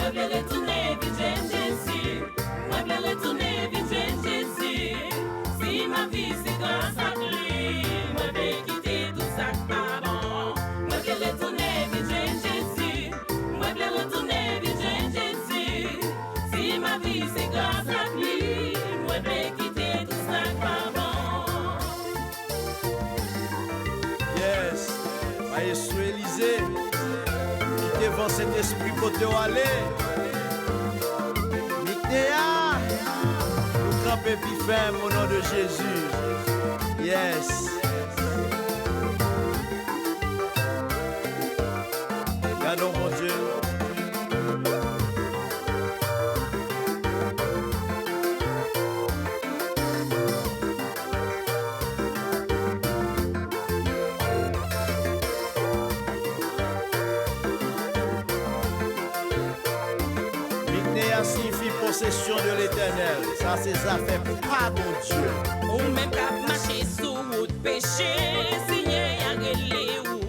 Moi bien retourner vite Jésus. Moi bien retourner vite Jésus. Si ma vie c'est grâce à lui, moi bien quitter tout ça pas bon. Moi bien retourner vite Jésus. Moi bien retourner vite Jésus. Si ma vie c'est grâce à lui, moi bien quitter tout ça pas bon. Yes, Maestro Élysée, qui devant cet esprit pour te aller. Nictéa, nous camper puis ferme au nom de Jésus. Yes. Gardons mon Dieu. Signifie possession de l'éternel. Ça, c'est ça fait pas mon Dieu. Ou même qu'à marcher sous route péché, signé à relé ou.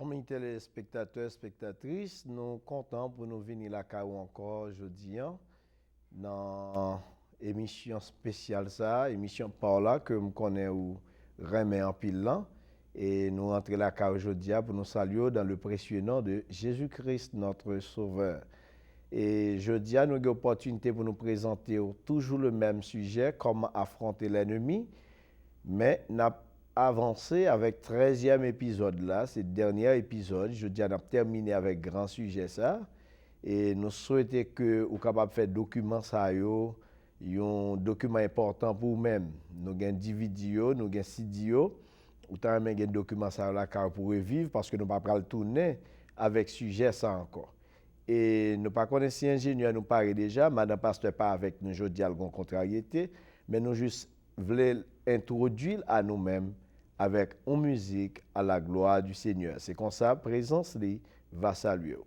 Amis téléspectateurs, spectatrices, nous comptons pour nous venir la CAO encore aujourd'hui dans émission spéciale ça, émission Paula que je connais ou remet en pile là. Et nous rentrons la CAO aujourd'hui pour nous saluer dans le précieux nom de Jésus-Christ, notre Sauveur. Et jeudi, nous avons l'opportunité pour nous présenter toujours le même sujet, comment affronter l'ennemi. Mais nous avons avancé avec 13e épisode là, c'est le dernier épisode. Jeudi, nous avons terminé avec grand sujet ça. Et nous souhaitons que vous soyez capable de faire document ça, un document important pour vous-même. Nous avons 10 vidéos, nous avons 6 vidéos. Ou t'as même un document ça là car pour revivre parce que nous pas le tourner avec sujet ça encore. Et nous pas connaître si ingénieur nous paraît déjà, madame pasteur pas avec nous aujourd'hui à une contrariété, mais nous juste voulons introduire à nous-mêmes avec une musique à la gloire du Seigneur. C'est comme ça présence lui va saluer.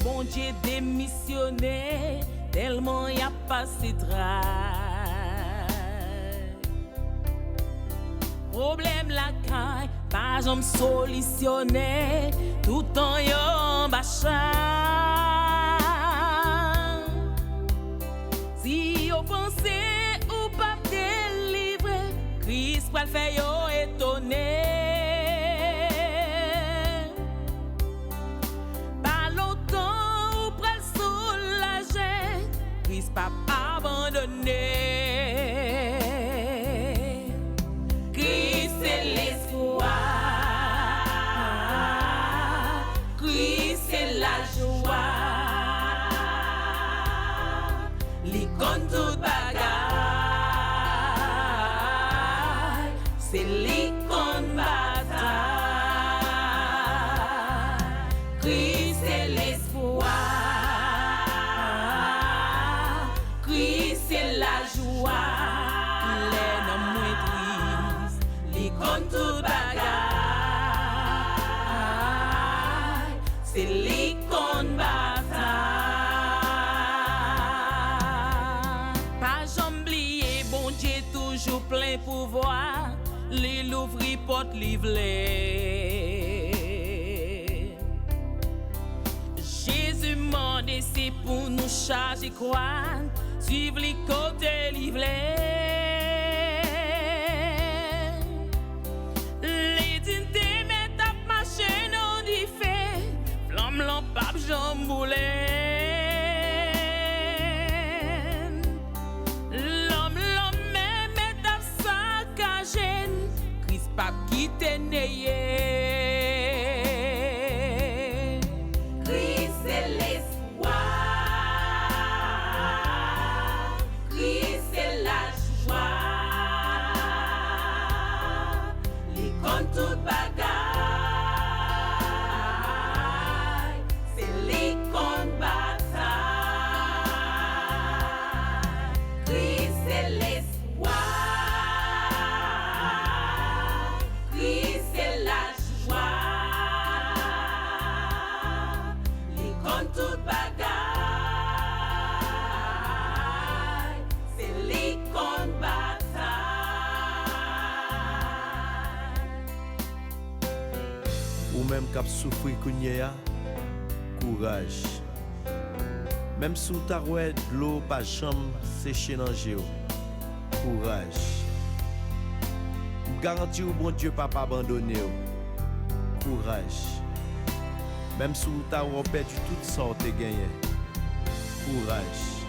Bon Dieu démissionné, tellement y a passé travail. Problème la caille, pas j'en solutionné, tout en yon bachan. Si yo pensez ou pas délivrer, Christ va le faire yo étonné. Pas abandonné. Christ c'est l'espoir, Christ c'est la joie, l'icône toute bagaille, c'est l'icône bataille. Christ c'est l'espoir, c'est la joie, les noms maîtrise, l'icône tout bagaille, c'est l'icône bataille. Pas j'oublier, bon Dieu toujours plein pouvoir, les l'ouvrir porte livrer. Jésus m'a c'est pour nous charger quoi? Suivre les côtés livrés. Les dintés mettent à marcher non du fait. Flamme lampable jamboulé. L'homme met à saccager. Christ pas quitter neyé. Christ c'est l'espoir. Toute bagaille, c'est l'icône bagaille. compte tout bagaille, c'est lui qu'on bataille. Ou même cap souffrir kounya, courage. Même sous ta rouette, l'eau pas chambre sécher dans géo. Courage. Garantie ou bon Dieu pas abandonner. Courage. Même sous ta rouette perdu toute sorte de gagné. Courage.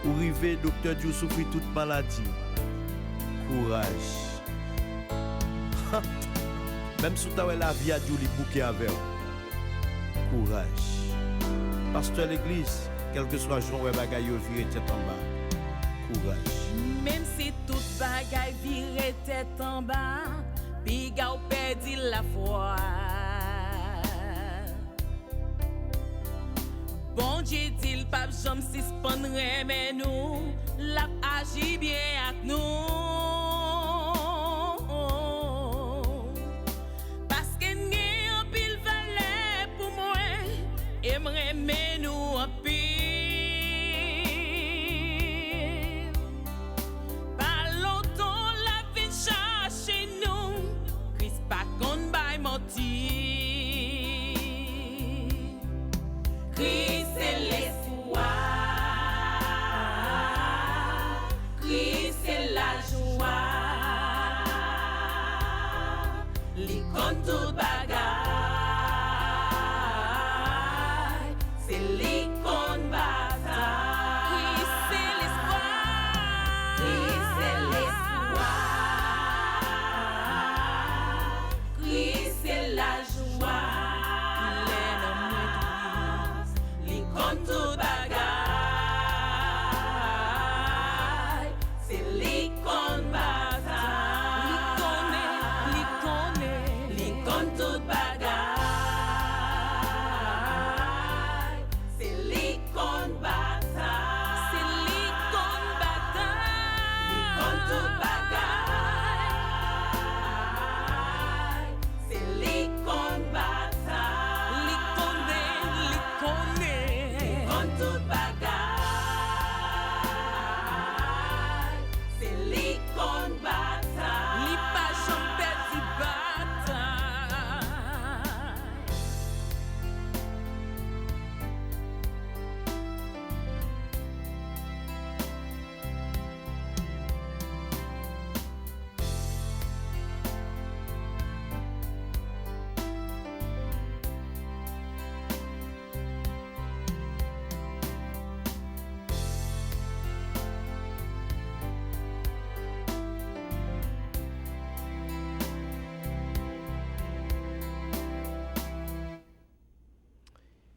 Ou rivé docteur Dieu souffrir toute maladie. Courage. Même sous ta rouette la vie a Dieu li bouquet avec. Courage. Pasteur l'église, quel que soit le jour où bagaille viré tête en bas. Courage. Même si toute bagaille vire tête en bas, piga ou perdu la foi. Bon Dieu dit le pape j'aime suspendre mais nous, l'a agi bien avec nous. Parce que n'y a pile valeur pour moi, aimerait mais nous en pile. Par longtemps la vie cherche nous, Christ pas qu'on baille mentir. Christ c'est l'espoir, Christ c'est la joie, li compte tout bagaille, c'est li qu'on bataille. Christ c'est l'espoir, Christ c'est l'espoir, Christ c'est la joie, li compte tout bagaille, c'est li qu'on bataille. Li compte tout bagaille, c'est li qu'on bataille. C'est li qu'on bataille. Li compte tout bagaille, c'est li qu'on bataille. Li compte tout bagaille, c'est li qu'on bataille. Li pas jamais perdu bataille.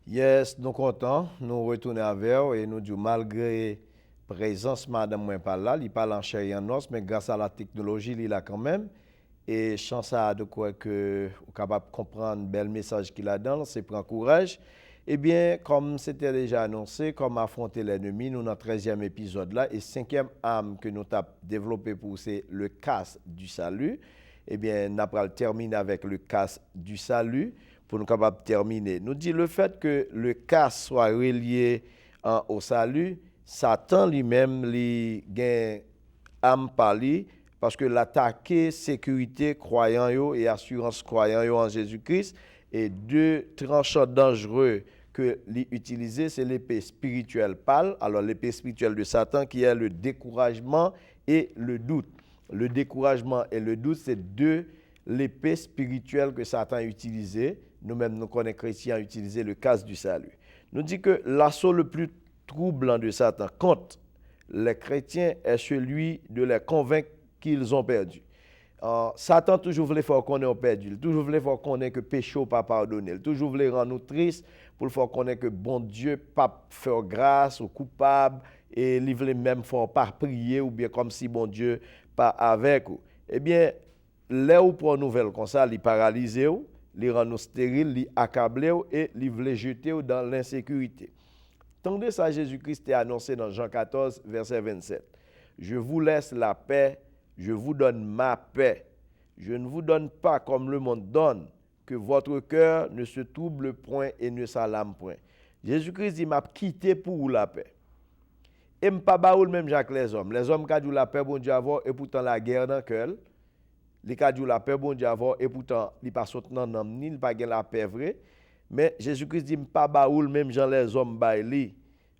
Yes, nous contents, nous retournons avec vous et nous disons malgré présence madame moi pas là, il parle en chair et en os, mais grâce à la technologie, il est là quand même. Et chance à de quoi que vous capable de comprendre bel message qu'il a dans, c'est prendre courage. Eh bien, comme c'était déjà annoncé, comme affronter l'ennemi, nous dans le 13e épisode là et 5e âme que nous avons développé pour c'est le casque du salut. Eh bien, nous allons terminer avec le casque du salut pour nous capables de terminer. Nous dit le fait que le casque soit relié au salut, Satan lui-même lui gagne âme par lui parce que l'attaquer sécurité croyant yo et assurance croyant yo en Jésus-Christ et deux tranchants dangereux que l'utiliser c'est l'épée spirituelle pâle. Alors l'épée spirituelle de Satan qui est le découragement et le doute. Le découragement et le doute c'est deux l'épée spirituelle que Satan a utilisée. Nous-mêmes nous connaissons chrétiens utiliser le casque du salut. Nous dit que l'assaut le plus troublant de Satan contre les chrétiens est celui de les convaincre qu'ils ont perdu. Satan toujours voulait faire qu'on ait perdu, toujours voulait faire qu'on ait que péché pas pardonné, toujours voulait rendre nous tristes pour faire qu'on ait que bon Dieu pas faire grâce aux coupables et il voulait même faire pas prier ou bien comme si bon Dieu pas avec vous. Eh bien, là où pour nouvelle comme ça, il paralysé ou, il rend nous stériles, il accablé et il voulait jeter dans l'insécurité. Tendez ça, Jésus-Christ est annoncé dans Jean 14, verset 27. Je vous laisse la paix, je vous donne ma paix. Je ne vous donne pas comme le monde donne. que votre cœur ne se trouble point et ne s'alarme point. Jésus-Christ dit, m'a quitté pour la paix. Et m'pa baoul même Jacques les hommes. Les hommes qui ont la paix, bon Dieu avoir, et pourtant la guerre dans le cœur. Les qui ont la paix, bon Dieu avoir, et pourtant, ils pas sautent dans l'âme, ni pas la paix vraie. Mais Jésus-Christ dit, m'pa baoul même Jean les hommes baili.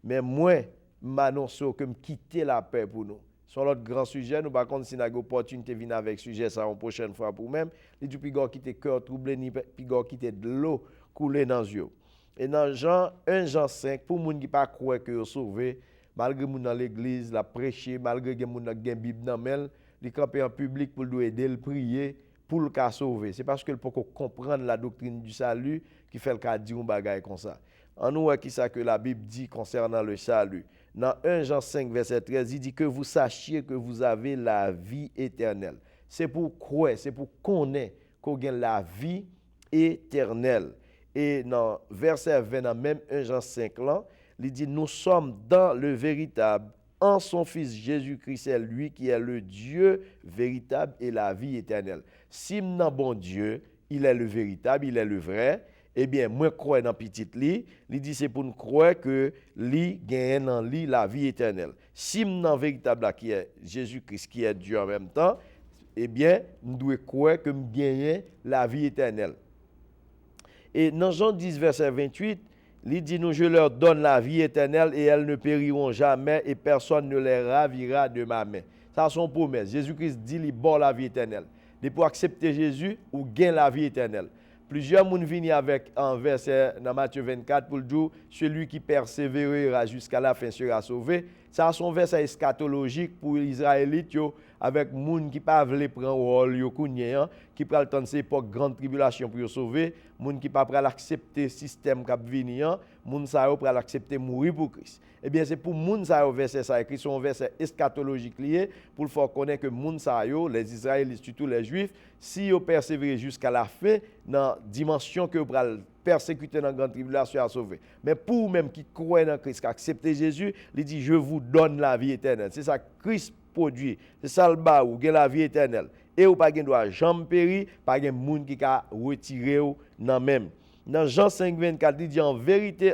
Mais moi, m'annonce que m'quitter la paix pour nous. Sur l'autre grand sujet, nous par contre si nous avons opportunité de venir avec sujet ça une prochaine fois pour même, il dit puis qui était cœur troublé ni puis qui était de l'eau couler dans les yeux. Et dans Jean 1 Jean 5 pour moun qui pas croire que yo sauvé, malgré moun dans l'église, la prêcher, malgré que moun dans gen Bible dans mel, li camper en public pour lui aider, le prier pour le cas sauver. C'est parce que peut comprendre la doctrine du salut qui fait le cas dire un bagage comme ça. En nous qui ça que la Bible dit concernant le salut. Dans 1 Jean 5, verset 13, il dit que vous sachiez que vous avez la vie éternelle. C'est pour croire, c'est pour connaître qu'on a la vie éternelle. Et dans verset 20, dans même 1 Jean 5, là, il dit, nous sommes dans le véritable, en son Fils Jésus-Christ, c'est lui qui est le Dieu véritable et la vie éternelle. Si nous bon Dieu, il est le véritable, il est le vrai, eh bien, moi, crois dans petit li, il dit c'est pour nous croire que li gagne dans li la vie éternelle. Si nous véritable qui est Jésus-Christ qui est Dieu en même temps, eh bien, nous devons croire que nous gagnons la vie éternelle. Et dans Jean 10, verset 28, il dit nous, je leur donne la vie éternelle et elles ne périront jamais et personne ne les ravira de ma main. Ça, c'est son promesse. Jésus-Christ dit il bon la vie éternelle. Et pour accepter Jésus, ou gagne la vie éternelle. Plusieurs moun viennent avec un verset dans Matthieu 24 pour le dire celui qui persévérera jusqu'à la fin sera sauvé. Ça c'est un verset eschatologique pour les Israélites avec moun qui pas veulent prendre rôle yo kounyen qui pral tendre cette époque grande tribulation pour sauver, moun qui pas pral accepter système qui venir, moun ça yo pral accepter mourir pour Christ. Eh bien c'est pour moun ça yo verset ça écrit sur un verset eschatologique lié pour le faire connaître que moun ça yo les Israélites surtout les Juifs si yo persévérer jusqu'à la fin dans dimension que pral persécuté dans la grande tribulation à sauver. Mais pour même qui croient dans Christ, qui acceptent Jésus, il dit je vous donne la vie éternelle. C'est ça que Christ produit. C'est ça le bas où la vie éternelle. Et ou pas gen doit jamais périr, pas gen moun qui ka retirer ou nan même. Dans Jean 5, 24, il dit en vérité,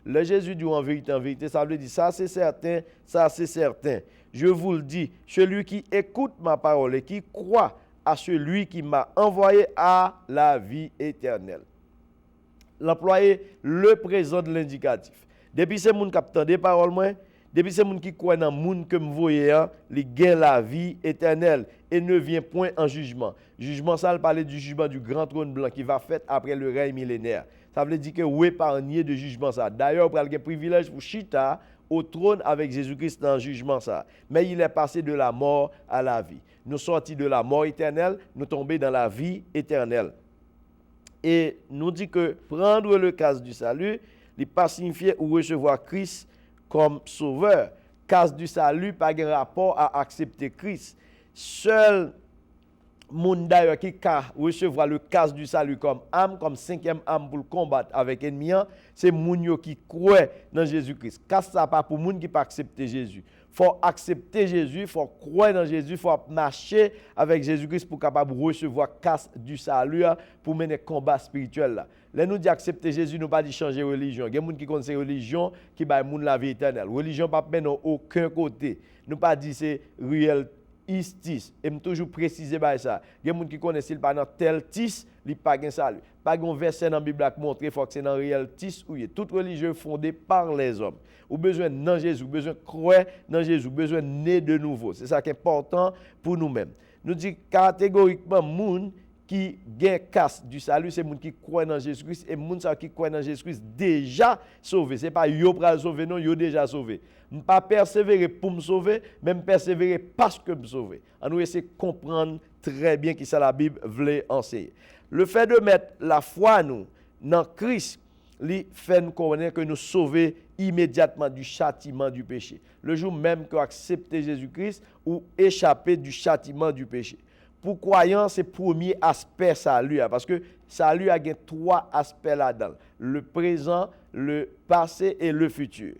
le Jésus dit en vérité, ça veut dire ça c'est certain, ça c'est certain. Je vous le dis, celui qui écoute ma parole et qui croit à celui qui m'a envoyé à la vie éternelle. L'employé, le présent de l'indicatif. Depuis ces moun qui entendent des paroles, depuis ces moun qui croient dans le monde que me voyez, ils gagnent la vie éternelle et ne vient point en jugement. Jugement, ça, il parlait du jugement du grand trône blanc qui va faire après le règne millénaire. Ça veut dire que vous épargnez de jugement ça. D'ailleurs, vous avez le privilège pour chita au trône avec Jésus-Christ dans le jugement ça. Mais il est passé de la mort à la vie. Nous sortis de la mort éternelle, nous tombons dans la vie éternelle. Et nous dit que prendre le casse du salut, il pas signifier ou recevoir Christ comme sauveur. Casse du salut pas de rapport à accepter Christ. Seul monde d'ailleurs qui peut recevoir le casse du salut comme âme, comme cinquième âme pour combattre avec ennemi, c'est moun qui croit dans Jésus-Christ. Casse ça pas pour moun qui pas accepter Jésus. Faut accepter Jésus, faut croire dans Jésus, faut marcher avec Jésus-Christ pour capable recevoir casse du salut pour mener combat spirituel là. Là nous dit accepter Jésus, nous pas dit changer religion. Il y a des gens qui connaissent religion qui ba moun la vie éternelle. Religion pas mener aucun côté. Nous pas dit c'est réel istis. Et me toujours préciser ça. Il y a des gens qui connaissent il pas dans tel tis, il pas gain salut. Pas un verset dans la Bible qui montre faut que c'est dans réel tis ou toute religion fondée par les hommes. Ou besoin dans Jésus, besoin croire dans Jésus, besoin naître de nouveau. C'est ça qui est important pour nous-mêmes. Nous dit catégoriquement moun qui gagne casse du salut, c'est moun qui croit dans Jésus-Christ et moun ça qui croit dans Jésus-Christ déjà sauvé. C'est pas yo pral sauver non, yo déjà sauvé. M pas persévérer pour me sauver, même persévérer parce que me sauver. On nous essayer comprendre très bien qui ça la Bible veut enseigner. Le fait de mettre la foi nous dans Christ, lui fait nous connaître que nous sauver immédiatement du châtiment du péché. Le jour même que accepter Jésus-Christ ou échapper du châtiment du péché. Pour croyants, c'est le premier aspect salut, parce que salut a trois aspects là-dedans. Le présent, le passé et le futur.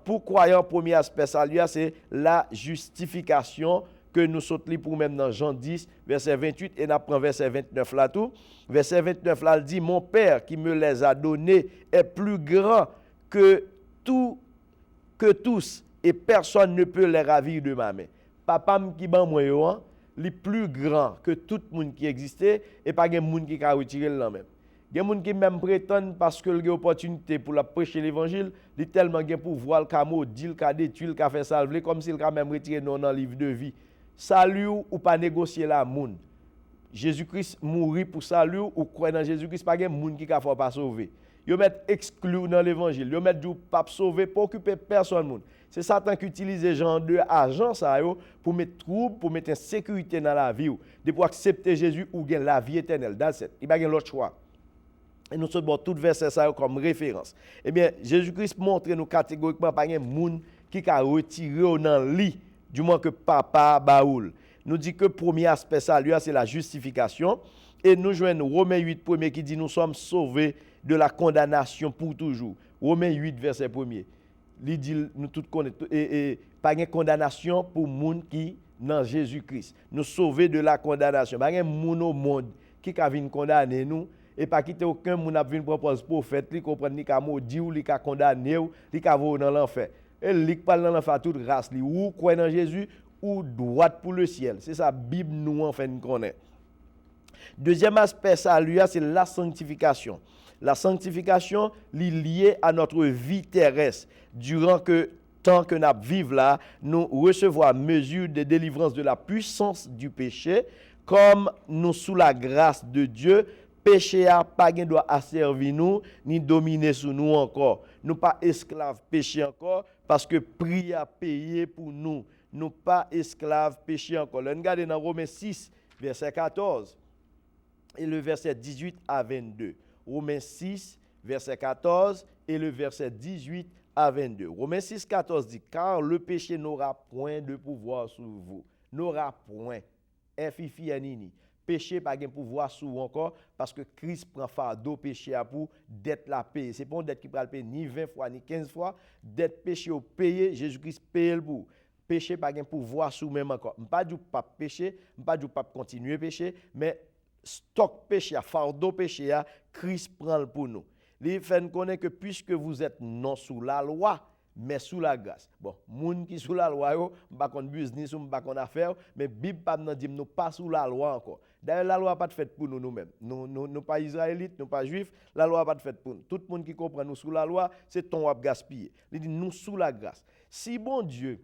Pour croyants, le premier aspect salut, c'est la justification que nous sautons pour même dans Jean 10, verset 28, et nous prenons verset 29 là tout. Verset 29 là, il dit, mon Père qui me les a donnés est plus grand que tous, et personne ne peut les ravir de ma main. Papa qui ban moi yo, il est plus grand que tout le monde qui existait, et pas de monde qui a retiré le même. Il y a des gens qui même prétendent parce que il y a opportunité pour la prêcher l'évangile, il tellement gain pouvoir le ca maudit, le ca détruire, le ca faire salver comme s'il a même retiré non dans le livre de vie. Salut ou pas négocier la monde. Jésus-Christ mourit pour salut ou croire dans Jésus-Christ pas gain monde qui faut pas sauver. Yo met exclu dans l'évangile, yo met du pas sauver pour occuper personne monde. C'est Satan qui utilise les gens de agents ça yo pour mettre trouble, pour mettre insécurité dans la vie ou de pour accepter Jésus ou gain la vie éternelle. That's it. Il pas gain l'autre choix. Et nous sommes tout verset ça comme référence. Eh bien, Jésus-Christ montre nous catégoriquement pas un monde qui a retiré dans le lit du moins que papa baoul. Nous dit que premier aspect ça lui c'est la justification et nous joignons Romains 8 premier qui dit nous sommes sauvés de la condamnation pour toujours. Romains 8 verset 1er. Il dit nous tous connaissons et pas de condamnation pour monde qui dans Jésus-Christ. Nous sauvés de la condamnation. Pas un monde au monde qui a venir condamner nous. Et pas quitter aucun moun a vinn propose prophète li comprendre ni ka maudit ou li ka condamner ou li ka vo dans l'enfer et li parle dans l'enfer toute grâce li ou croit dans Jésus ou droite pour le ciel. C'est ça Bible nous en fait connaît. Deuxième aspect ça lui c'est la sanctification. La sanctification li liée à notre vie terrestre durant que tant que nous vivons là, nous recevons à mesure de délivrance de la puissance du péché comme nous sous la grâce de Dieu. Péché a pas gen doit asservir nous ni dominer sur nous encore. Nous pas esclaves péché encore parce que prix a payé pour nous. Nous pas esclaves péché encore. Là, regardez dans Romains 6 verset 14 et le verset 18 à 22. Romains 6 verset 14 et le verset 18 à 22. Romains 6 14 dit car le péché n'aura point de pouvoir sur vous. N'aura point. Fifi anini. Péché pas de pouvoir sur vous encore parce que Christ prend fardeau péché à pour dette la payer. C'est pas une dette qui va payer ni 20 fois ni 15 fois, dette péché au payer, Jésus-Christ paye le pour. Péché pas de pouvoir sur même encore. Pas du pas péché, pas du pas continuer péché, mais stock péché, fardeau péché à Christ prend le pour nous. Il fait nous connaître que puisque vous êtes non sous la loi, mais sous la grâce. Bon, moun qui sous la loi yo, pas kon business ou pas kon affaire, mais Bible pas nous dit nous pas sous la loi encore. D'ailleurs la loi pas faite pour nous-mêmes. Nous pas israélites, nous pas juifs, la loi pas faite pour nous. Tout le monde qui comprend nous sous la loi, c'est ton wap gaspiller. Il dit nous sous la grâce. Si bon Dieu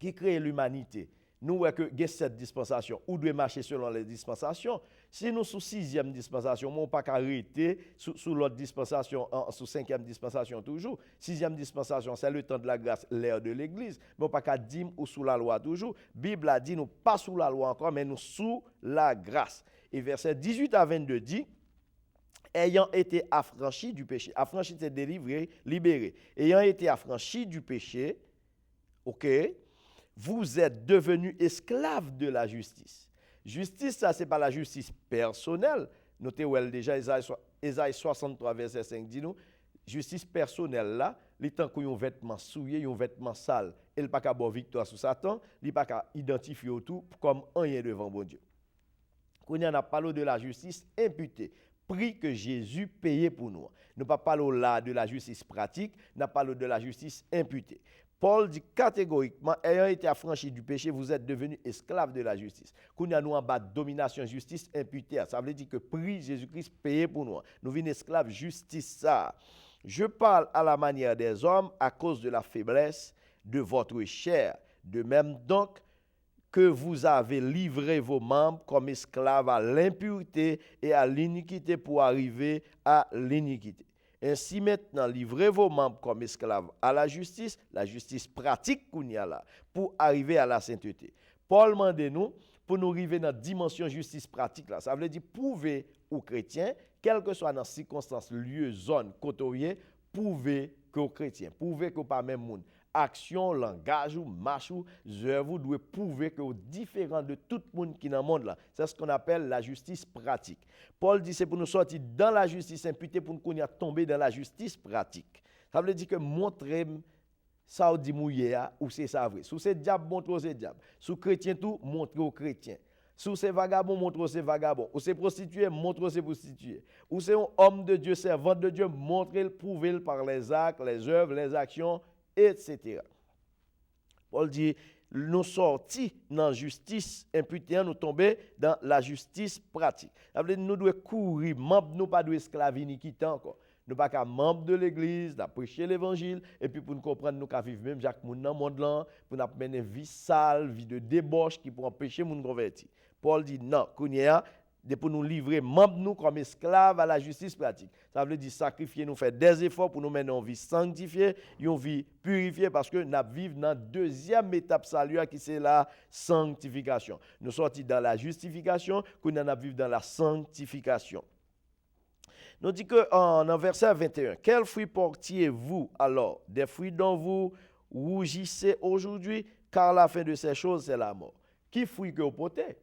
qui crée l'humanité, nous voyons que cette dispensation, ou doit marcher selon les dispensations. Si nous sous 6e dispensation, on pas arrêter sous l'autre dispensation, sous 5e dispensation toujours. 6e dispensation, c'est le temps de la grâce, l'ère de l'église. Mais on pas qu'à dire ou sous la loi toujours. Bible a dit nous pas sous la loi encore, mais nous sous la grâce. Et verset 18 à 22 dit, ayant été affranchi du péché, affranchi c'est délivré, libéré. Ayant été affranchi du péché, ok, vous êtes devenus esclaves de la justice. Justice, ça, ce n'est pas la justice personnelle. Notez où elle déjà, Ésaïe 63, verset 5 dit nous, justice personnelle là, il temps qu'on a un vêtement souillé, un vêtement sale, il n'a pas qu'à avoir victoire sur Satan, il n'a pas qu'à identifier tout comme rien devant bon Dieu. Quand on a parlé de la justice imputée, prix que Jésus payait pour nous. Nous ne parlons pas là de la justice pratique, nous parlons de la justice imputée. Paul dit catégoriquement, ayant été affranchi du péché, vous êtes devenus esclaves de la justice. Quand nous en bas domination, justice imputée, ça veut dire que prix Jésus-Christ payé pour nous. Nous venons esclaves justice ça. Je parle à la manière des hommes à cause de la faiblesse de votre chair. De même donc que vous avez livré vos membres comme esclaves à l'impureté et à l'iniquité pour arriver à l'iniquité. Ainsi maintenant, livrez vos membres comme esclaves à la justice pratique qu'on y a là, pour arriver à la sainteté. Paul demande nous, pour nous arriver dans la dimension justice pratique là, ça veut dire prouver aux chrétiens, quelles que soient dans circonstances, lieux, zones, côtoyés, prouver que aux chrétiens, prouver que pas même monde. Action, langage ou marche ou œuvre, vous devez prouver que vous êtes différent de tout le monde qui est dans le monde là. C'est ce qu'on appelle la justice pratique. Paul dit c'est pour nous sortir dans la justice imputée pour nous tomber dans la justice pratique. Ça veut dire que montrer ça dit mouillé ou c'est ça vrai. Sous c'est diable montre c'est diable. Sous chrétien tout montre au chrétien. Sous c'est vagabond montre c'est vagabond. Ou c'est prostitué montre c'est prostitué. Ou c'est un homme de Dieu, servant de Dieu, montre-le, prouve-le par les actes, les œuvres, les actions, etc. Paul dit nous sortis dans la justice imputée, nous tomber dans la justice pratique. Ça veut dire nous devons courir, membres nous pas de esclaves iniquité encore. Nous pas qu'à membres de l'église, d'à prêcher l'évangile et puis pour nous comprendre nous qu'à vivre même Jacques moun dans monde là, pour nous mener vie sale, vie de débauche qui pour empêcher moun convertir. Paul dit non, kounya de pour nous livrer membres nous comme esclaves à la justice pratique. Ça veut dire sacrifier, nous faire des efforts pour nous mener en vie sanctifiée, une vie purifiée parce que nous vivons dans la deuxième étape salut qui c'est la sanctification. Nous sortis dans la justification, que nous vivons dans la sanctification. Nous dit que en verset 21, quels fruits portiez-vous alors? Des fruits dont vous rougissez aujourd'hui, car la fin de ces choses c'est la mort. Qui fruit que vous portez?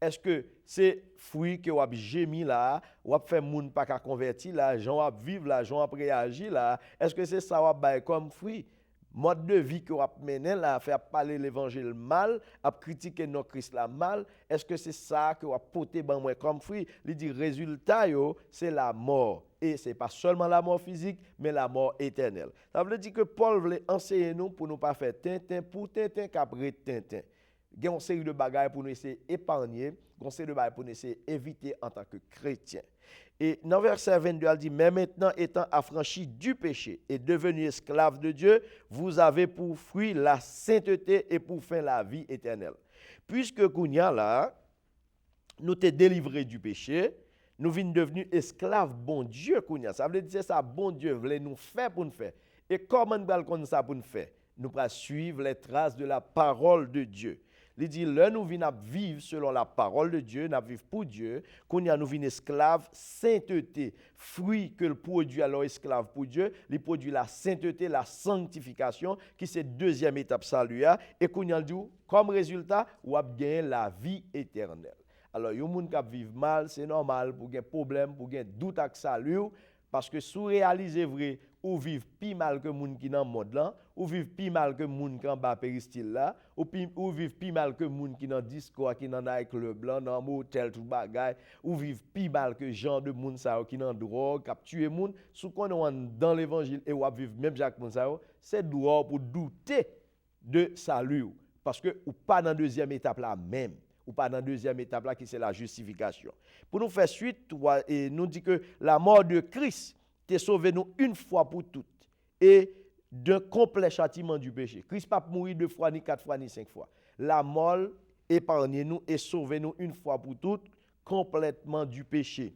Est-ce que c'est fruit que vous avez gémi là, ou avez fait moun pas qu'à convertir là, gens avez vivre là, gens avez réagir là? Est-ce que c'est ça vous avez comme fruit? Mode de vie que vous avez mené là, faire parler l'évangile mal, à critiquer nos Christ là mal, est-ce que c'est ça que vous avez porté ben moi comme fruit? Il dit résultat yo, c'est la mort. Et c'est pas seulement la mort physique, mais la mort éternelle. Ça veut dire que Paul voulait enseigner nous pour nous pas faire tintin pour tintin qu'après tintin. Il y a une série de bagages pour nous essayer d'épargner, une série de bagages pour nous essayer d'éviter en tant que chrétien. Et dans verset 22, elle dit, mais maintenant étant affranchi du péché et devenu esclave de Dieu, vous avez pour fruit la sainteté et pour fin la vie éternelle. Puisque Kounia là, nous t'es délivré du péché, nous sommes devenus esclaves bon Dieu Kounia. Ça veut dire c'est ça bon Dieu voulait nous faire pour nous faire. Et comment nous allons ça pour nous faire? Nous allons suivre les traces de la parole de Dieu. Il dit, là, nous venons vivre selon la parole de Dieu, nous vivons pour Dieu, qu'on y a nous venons esclaves, sainteté, fruit que le produit alors esclave pour Dieu, il produit la sainteté, la sanctification, qui c'est deuxième étape salut, et qu'on y a dit, comme résultat, ou a gagné la vie éternelle. Alors, il y a des gens qui vivent mal, c'est normal, pour gagner problème, pour gagner doute avec salut, parce que si vous réalisez vrai, ou vivent plus mal que les gens qui sont dans le monde là, ou vivent plus mal que les gens qui sont en bas péristyle là, ou vivent plus mal que les gens qui sont dans le disco, qui sont dans le club là, dans le hôtel, tout bagay, ou vivent plus mal que les gens de gens qui sont dans la drogue, qui tuent les gens, sous qu'on est dans l'évangile et ou vivent même Jacques Monsao, c'est droit pour douter de salut. Parce que ou pas dans la deuxième étape là même, ou pas dans la deuxième étape là qui c'est la justification. Pour nous faire suite, et nous dit que la mort de Christ t'es sauvé nous une fois pour toutes et d'un complet châtiment du péché. Christ pas mourir 2 fois, ni 4 fois, ni 5 fois. La mort épargne nous et sauve nous une fois pour toutes complètement du péché.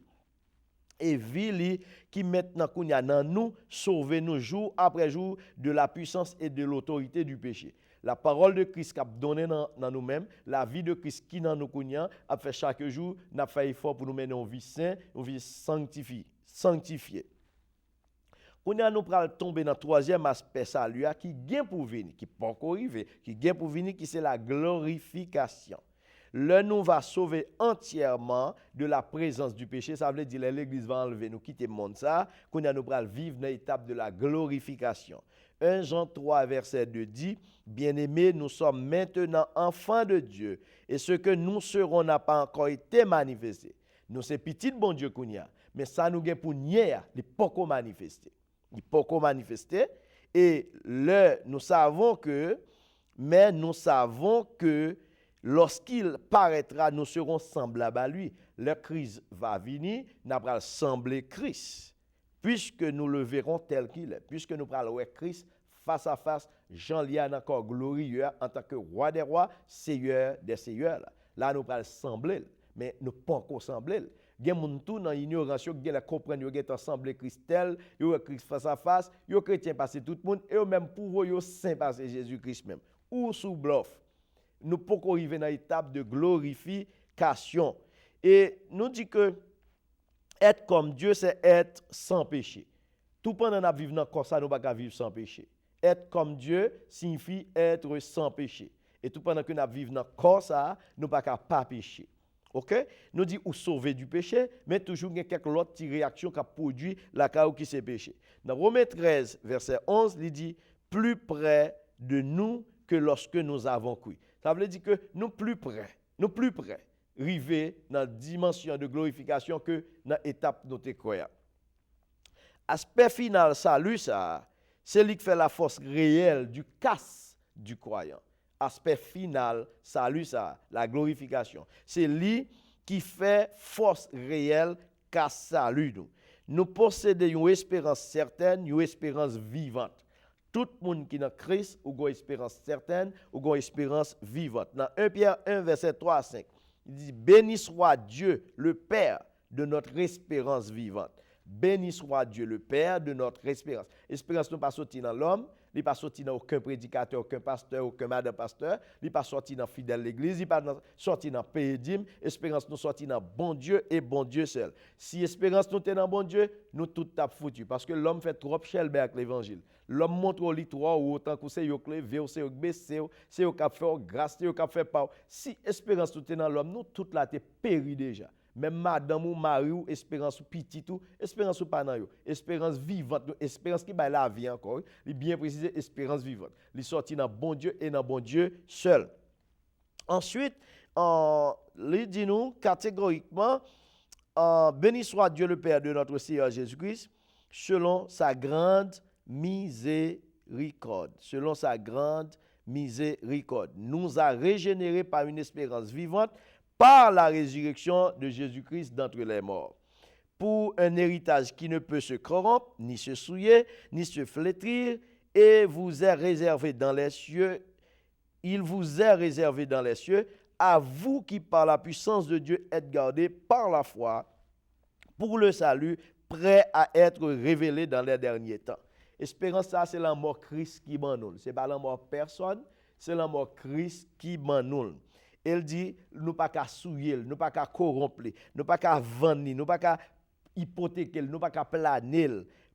Et vili qui maintenant qu'on y a dans nous, sauve nous jour après jour de la puissance et de l'autorité du péché. La parole de Christ qui a donné dans nous-mêmes, la vie de Christ qui dans nous connaît, a fait chaque jour, n'a fait effort pour nous mener en vie sainte, en vie sanctifiée. On a nous pral tomber dans le troisième aspect salut qui gain pour venir, qui pas encore arrivé, qui gain pour venir qui c'est la glorification. Le nous va sauver entièrement de la présence du péché, ça veut dire l'église va enlever nous quitter le monde ça, qu'on a nous pral vivre dans l'étape de la glorification. 1 Jean 3 verset 2 dit, bien-aimés, nous sommes maintenant enfants de Dieu et ce que nous serons n'a pas encore été manifesté. Nous c'est petit bon Dieu qu'on y a, mais ça nous gain pour nier, il pas encore manifesté. Il peut pas manifester et nous savons que lorsqu'il paraîtra nous serons semblables à lui. Le Christ va venir, nous allons sembler Christ puisque nous le verrons tel qu'il est, puisque nous allons voir Christ face à face, Jean-Lian encore glorieux en tant que roi des rois, seigneur des seigneurs. Là nous allons sembler, mais nous pas encore sembler. Il y a des gens tout dans l'ignorance, qui comprennent, qui ont assemblé Christel, qui ont Christ face à face, qui ont chrétien passer tout le monde, et eux même pour eux, saint passer Jésus-Christ même. Ou sous bluff. Nous pouvons arriver dans l'étape de glorification. Et nous dit que être comme Dieu, c'est être sans péché. Tout pendant que nous vivons dans comme ça, nous ne pouvons pas vivre sans péché. Être comme Dieu signifie être sans péché. Et tout pendant que nous vivons dans comme ça, nous ne pouvons pas pécher. OK? Nous dit ou sauver du péché, mais toujours il y a quelques autres réactions qui produit la cause qui c'est péché. Dans Romains 13 verset 11, il dit plus près de nous que lorsque nous avons cru. Ça veut dire que nous plus près, arriver dans la dimension de glorification que dans l'étape de notre croyance. Aspect final, salut, ça, c'est lui qui fait la force réelle du casse du croyant. Aspect final, salut, ça, la glorification. C'est lui qui fait force réelle casse salut nous. Nous possédons une espérance certaine, une espérance vivante. Tout le monde qui est dans Christ a une espérance certaine, a une espérance vivante. Dans 1 Pierre 1, verset 3 à 5, il dit, béni soit Dieu, le Père de notre espérance vivante. Béni soit Dieu, le Père de notre espérance. Espérance n'est pas sortie dans l'homme, il n'est pas sorti dans aucun prédicateur, aucun pasteur, aucun madame pasteur, il n'est pas sorti dans fidèle l'église, il n'est pas sorti dans pédim. Espérance nous sorti dans bon Dieu et bon Dieu seul. Si espérance nous est dans bon Dieu, nous tout tape foutu parce que l'homme fait trop chelbe avec l'évangile. L'homme montre au lit trois ou autant que c'est yo levé, c'est yo baissé, c'est yo cap faire grâce, c'est yo cap faire pas. Si espérance nous est dans l'homme, nous tout là t'es péri déjà. Même madame ou mari ou espérance ou petit ou espérance ou pas nan yo, espérance vivante, espérance qui ba la vie encore, il bien précisé espérance vivante. Il sorti dans bon Dieu et dans bon Dieu seul. Ensuite, il dit nous catégoriquement béni soit Dieu le Père de notre Seigneur Jésus-Christ selon sa grande miséricorde, selon sa grande miséricorde, nous a régénérés par une espérance vivante par la résurrection de Jésus-Christ d'entre les morts, pour un héritage qui ne peut se corrompre, ni se souiller, ni se flétrir, et vous est réservé dans les cieux. Il vous est réservé dans les cieux, à vous qui par la puissance de Dieu êtes gardés par la foi, pour le salut, prêt à être révélé dans les derniers temps. Espérance, ça, c'est la mort Christ qui m'en nous. Ce n'est pas la mort personne, c'est la mort Christ qui m'en nous. Elle dit, nous pas qu'à souiller, nous pas qu'à corrompre, nous pas qu'à vendre, nous pas qu'à hypothéquer, nous pas qu'à planer,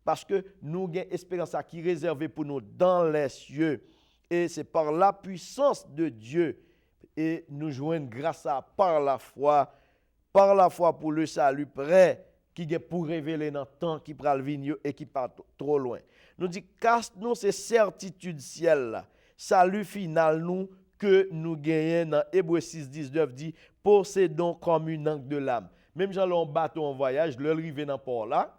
parce que nous avons une espérance qui est réservée pour nous dans les cieux. Et c'est par la puissance de Dieu et nous joignons grâce à par la foi pour le salut prêt qui est pour révéler dans le temps qui prend le venir et qui part trop loin. Nous dit, casse-nous ces certitudes ciel là, salut final nous que nous gagnons dans Hébreux 6, 19 dit, possédons comme une encre de l'âme. Même si on bateau en voyage, le rive dans port là,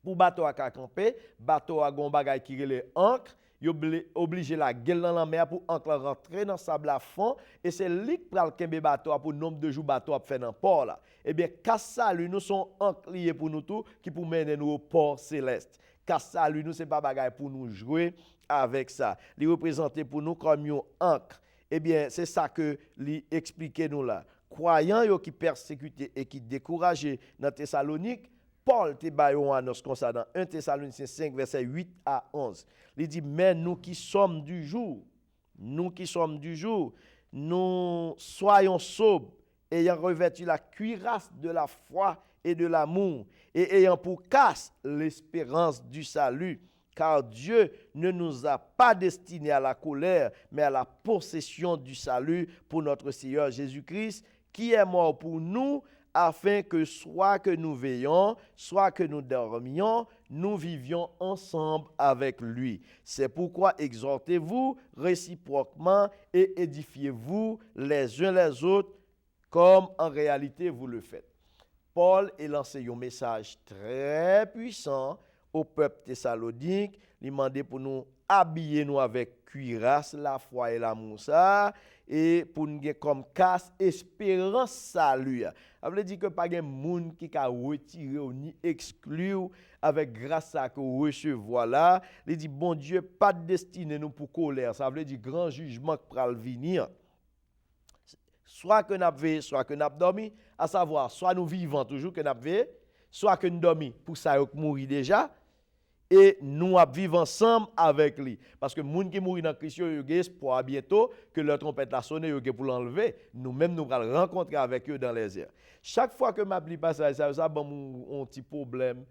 pour bateau à camper, bateau à gon bagay qui relè ancre, il obligé la gueule dans la mer pour ancre rentrer dans sable à fond et c'est lui qui pral kembe bateau pour nombre de jours bateau a fait dans port là. Eh bien salut nous sont ancre liés pour nous tout qui pour mener nous au port céleste. Salut nous c'est pas bagay pour nous jouer avec ça. Il représenté pour nous comme une ancre. Eh bien, c'est ça que lui expliquait nous là. Croyants qui persécutés et qui découragés dans Thessalonique, Paul te bayon annonce comme ça dans 1 Thessaloniciens 5 verset 8 à 11. Il dit mais nous qui sommes du jour, nous soyons sobres, ayant revêtu la cuirasse de la foi et de l'amour et ayant pour casse l'espérance du salut. Car Dieu ne nous a pas destinés à la colère, mais à la possession du salut pour notre Seigneur Jésus-Christ, qui est mort pour nous, afin que soit que nous veillions, soit que nous dormions, nous vivions ensemble avec lui. C'est pourquoi exhortez-vous réciproquement et édifiez-vous les uns les autres, comme en réalité vous le faites. Paul a lancé un message très puissant au peuple thessalonique, il demandait pour nous habiller nous avec cuirasse, la foi et l'amour ça, et pour nous comme casse espérance salut. Ça veut dire que pas de monde qui a retiré ou ni exclu avec grâce à que recevoir là. Il dit bon Dieu pas destiné nous pour colère. Ça veut dire grand jugement qui va venir. Soit que nous avons soit que nous avons dormi, à savoir soit nous vivons toujours que nous avons soit que nous dormons pour ça nous mourir déjà. Et nous vivons ensemble avec lui. Parce que les gens qui mourent dans Christ, ils ont espoir bientôt que leur trompette a sonné pour l'enlever. Nous-mêmes, nous allons rencontrer avec eux dans les airs. Chaque fois que je passe ça a un petit problème.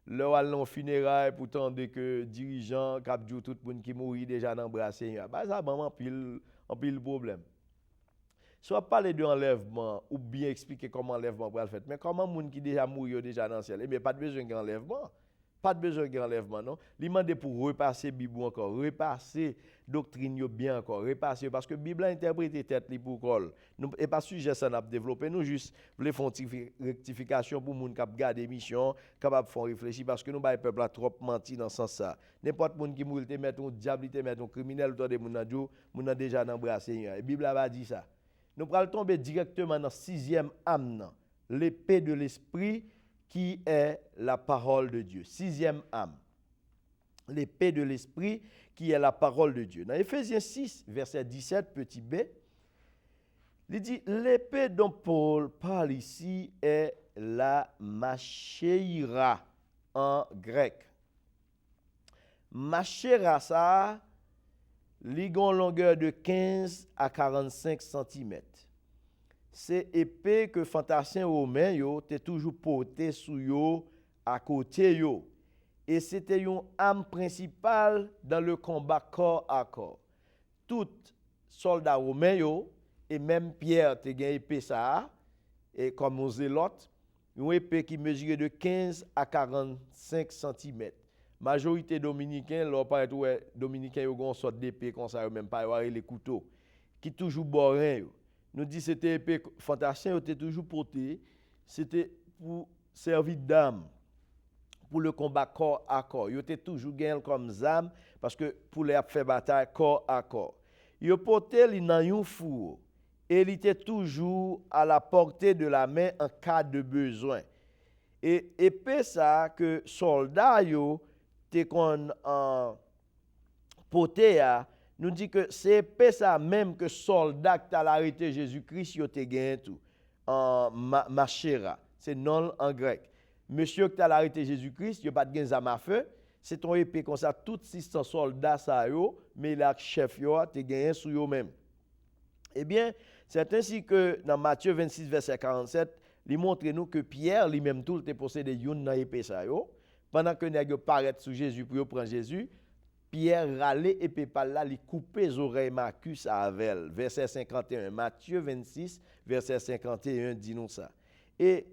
Là, on a un funérail pour tendre que dirigeants, tout le monde qui mourit déjà dans le bras Seigneur. Ça a un pile problème. Soit parler de enlèvement ou bien expliquer comment l'enlèvement va le faire. Mais comment les gens qui déjà mourent déjà dans le ciel? Eh bien, pas de besoin d'enlèvement. pas de besoin de enlèvement, non. Il demande pour repasser Bible encore, repasser doctrine yo bien encore, repasser parce que Bible a interprété tête li pour col. Nous et pas sujet ça n'a développé, nous juste voulons faire une rectification pour moun k'ap garder émission, capable faire réfléchir parce que nous ba peuple a trop menti dans ce sens ça. N'importe moun qui mouril te mettre un diable, te mettre un criminel autour de moun nan djou, moun nan déjà embrassé. La Bible a pas dit ça. Nous pral tomber directement dans 6e âme, l'épée de l'esprit qui est la parole de Dieu. 6e âme. L'épée de l'esprit qui est la parole de Dieu. Dans Éphésiens 6, verset 17, petit b, il dit, l'épée dont Paul parle ici est la machéira en grec. Machéra, ça, ligon longueur de 15 à 45 cm. C'est épée que fantassin romain yo t'es toujours porté sous yo à côté yo. Et c'était une arme principale dans le combat corps à corps. Tout soldat romain yo et même Pierre te gen épée ça et comme aux zélotes, une épée qui mesurait de 15 à 45 cm. Majorité dominicain, leur paraît ouais dominicain yo gon sorte d'épée comme ça même pas les couteaux qui toujours borin yo. Nous dit c'était épée fantassin était toujours porté, c'était pour servir d'arme pour le combat corps à corps. Yo était toujours gain comme arme parce que pour les faire bataille corps à corps. Yo porté li nan yon four et il était toujours à la portée de la main en cas de besoin. Et épée ça que soldat yo te kon porté a nous dit que c'est épée ça même que soldat qui t'a arrêté Jésus-Christ yo te gain tout en machéra, c'est non en grec. Monsieur qui t'a arrêté Jésus-Christ, yo pas de gain zam à feu, c'est ton épée comme ça tout 600 soldats ça yo, mais la chef yo te gain sous yo même. Eh bien, c'est ainsi que dans Matthieu 26 verset 47, il montre nous que Pierre lui-même tout te possédé une dans épée ça yo, pendant que nèg yo paraît sous Jésus pour prendre Jésus. Pierre râlait épée par là, il coupait les oreilles Marcus à Avel. Verset 51. Matthieu 26, verset 51 dit nous ça. Et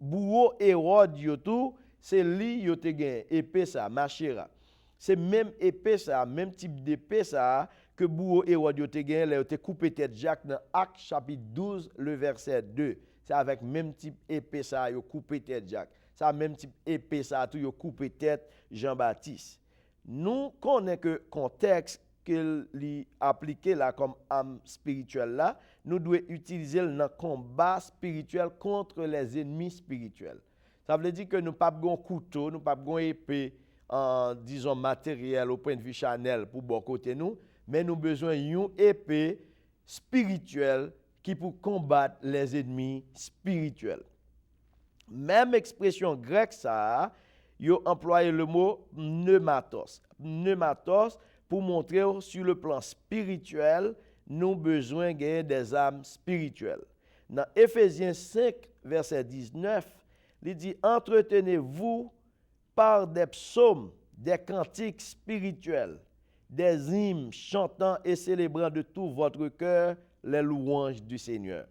bourreau Hérode yotou, c'est lui yo te gen épée ça, machéra. C'est même épée ça, même type d'épée ça que bourreau Hérode yo te gen, là te coupé tête Jacques dans Actes chapitre 12 le verset 2. C'est avec même type épée ça yo coupé tête Jacques. Ça même type épée ça tout yo coupé tête Jean-Baptiste. Nous connaissons que contexte qu'il appliqué là comme âme spirituelle là, nous devons utiliser le combat spirituel contre les ennemis spirituels. Ça veut dire que nous pas un couteau, nous pas une épée en disons matériel au point de vue charnel pour bon côté nous, mais nous besoin d'une épée spirituelle qui pour combattre les ennemis spirituels. Même expression grecque ça, yo employé le mot pneumatos. Pneumatos pour montrer sur le plan spirituel, nous besoin gagner des âmes spirituelles. Dans Éphésiens 5 verset 19, il dit entretenez-vous par des psaumes, des cantiques spirituels, des hymnes chantant et célébrant de tout votre cœur les louanges du Seigneur.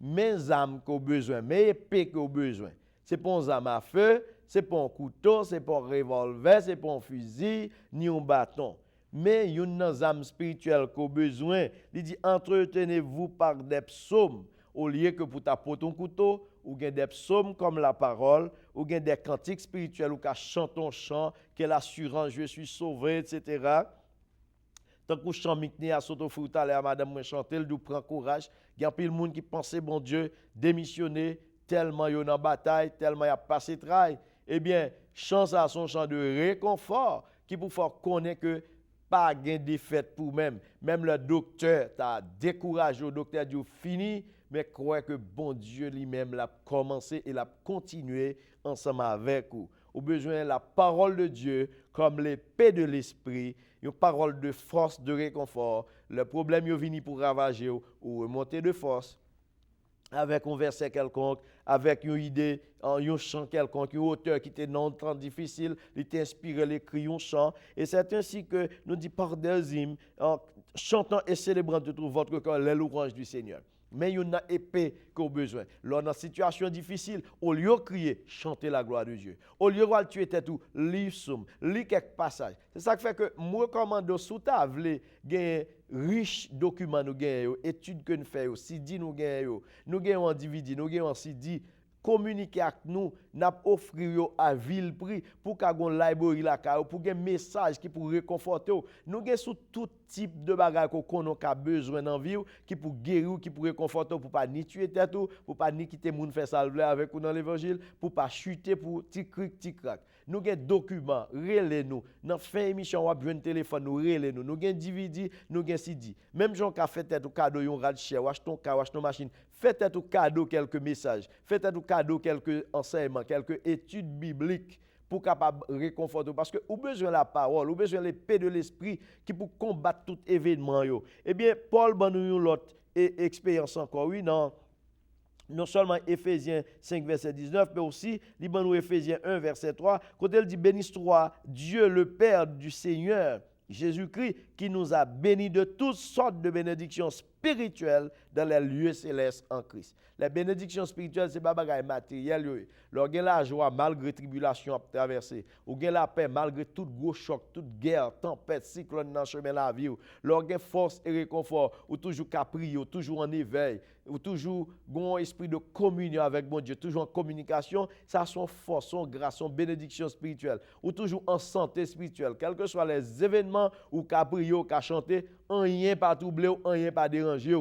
Mes âmes qu'au besoin, mes épées qu'au besoin. C'est pas un âme à feu, c'est pas un couteau, c'est pas un revolver, c'est pas un fusil, ni un bâton. Mais il y a une âme spirituelle qu'au besoin. Il dit entretenez-vous par des psaumes au lieu que pour t'apporter un couteau, ou bien des psaumes comme la parole, ou bien des cantiques spirituels ou qu'à chanter un chant, quelle assurance je suis sauvé, etc. Tant que chant mikni à soto frutal et à madame moi chanter, il prend courage. Il y a plein de monde qui pensait bon Dieu démissionner tellement yo dans bataille, tellement y a passé travail. Eh bien, chant ça son chant de réconfort qui pour faire connaître que pas gain défaite pour même. Même le docteur t'a découragé, le docteur dit fini, mais croit que bon Dieu lui-même l'a commencé et l'a continué ensemble avec vous. Au besoin la parole de Dieu comme l'épée de l'esprit, une parole de force, de réconfort. Le problème est venu pour ravager ou remonter de force avec un verset quelconque, avec une idée, un chant quelconque, un auteur qui était non temps difficile, il t'inspire l'écrit un chant. Et c'est ainsi que nous dit par des hymnes, en chantant et célébrant de tout votre cœur les louanges du Seigneur. Mais il y a une épée qu'on a besoin. Lors dans situation difficile, au lieu de crier, chantez la gloire de Dieu. Au lieu de tuer tête tout, lis somme, lis quelques passages. C'est ça qui fait que moi recommande sous table gagner riche documents nous gagnons, études que nous faisons, CD nous gagnons en DVD, nous gagnons en CD. Communiquer avec nous, n'a offrir à vil prix pour qu'a gon library la ka pour gen message qui pour réconforter. Nous gen sous tout type de bagage qu'on a besoin dans vie qui pour guérir, qui pour réconforter pour pas ni tuer tête pour pas ni quitter moun faire salver avec ou dans l'évangile, pour pas chuter pour ti crack. Nous gen documents, relais nous. Dans fin émission on a besoin téléphone nous relais nous. Nous gen DVD, nous gen CD. Même gens qui fait tête ou cadeau yon rad cher, ou acheton car, ou acheton machine, faites tête ou cadeau quelques messages, faites tête ou cadeau quelques enseignements, quelques études bibliques pour capable réconforter parce que ou besoin la parole, ou besoin l'épée de l'esprit qui pour combattre tout événement yo. Eh bien Paul ban nous l'autre expérience encore oui non seulement Éphésiens 5 verset 19 mais aussi li ban nous Éphésiens 1 verset 3 quand il dit bénis-toi Dieu le Père du Seigneur Jésus-Christ qui nous a bénis de toutes sortes de bénédictions spirituelles dans les lieux célestes en Christ. Les bénédictions spirituelles, ce n'est pas des matériel. Lorsque la joie malgré tribulation à traverser, ou la paix malgré tout gros choc, toute guerre, tempête, cyclone dans le chemin de la vie, lorsque force et réconfort, ou toujours capri, ou toujours en éveil, ou toujours un esprit de communion avec mon Dieu, toujours en communication, ça son force, son grâce, son bénédiction spirituelle, ou toujours en santé spirituelle, quels que soient les événements ou capri ou qu'a chanter, rien pas troublé ou rien pas dérangé.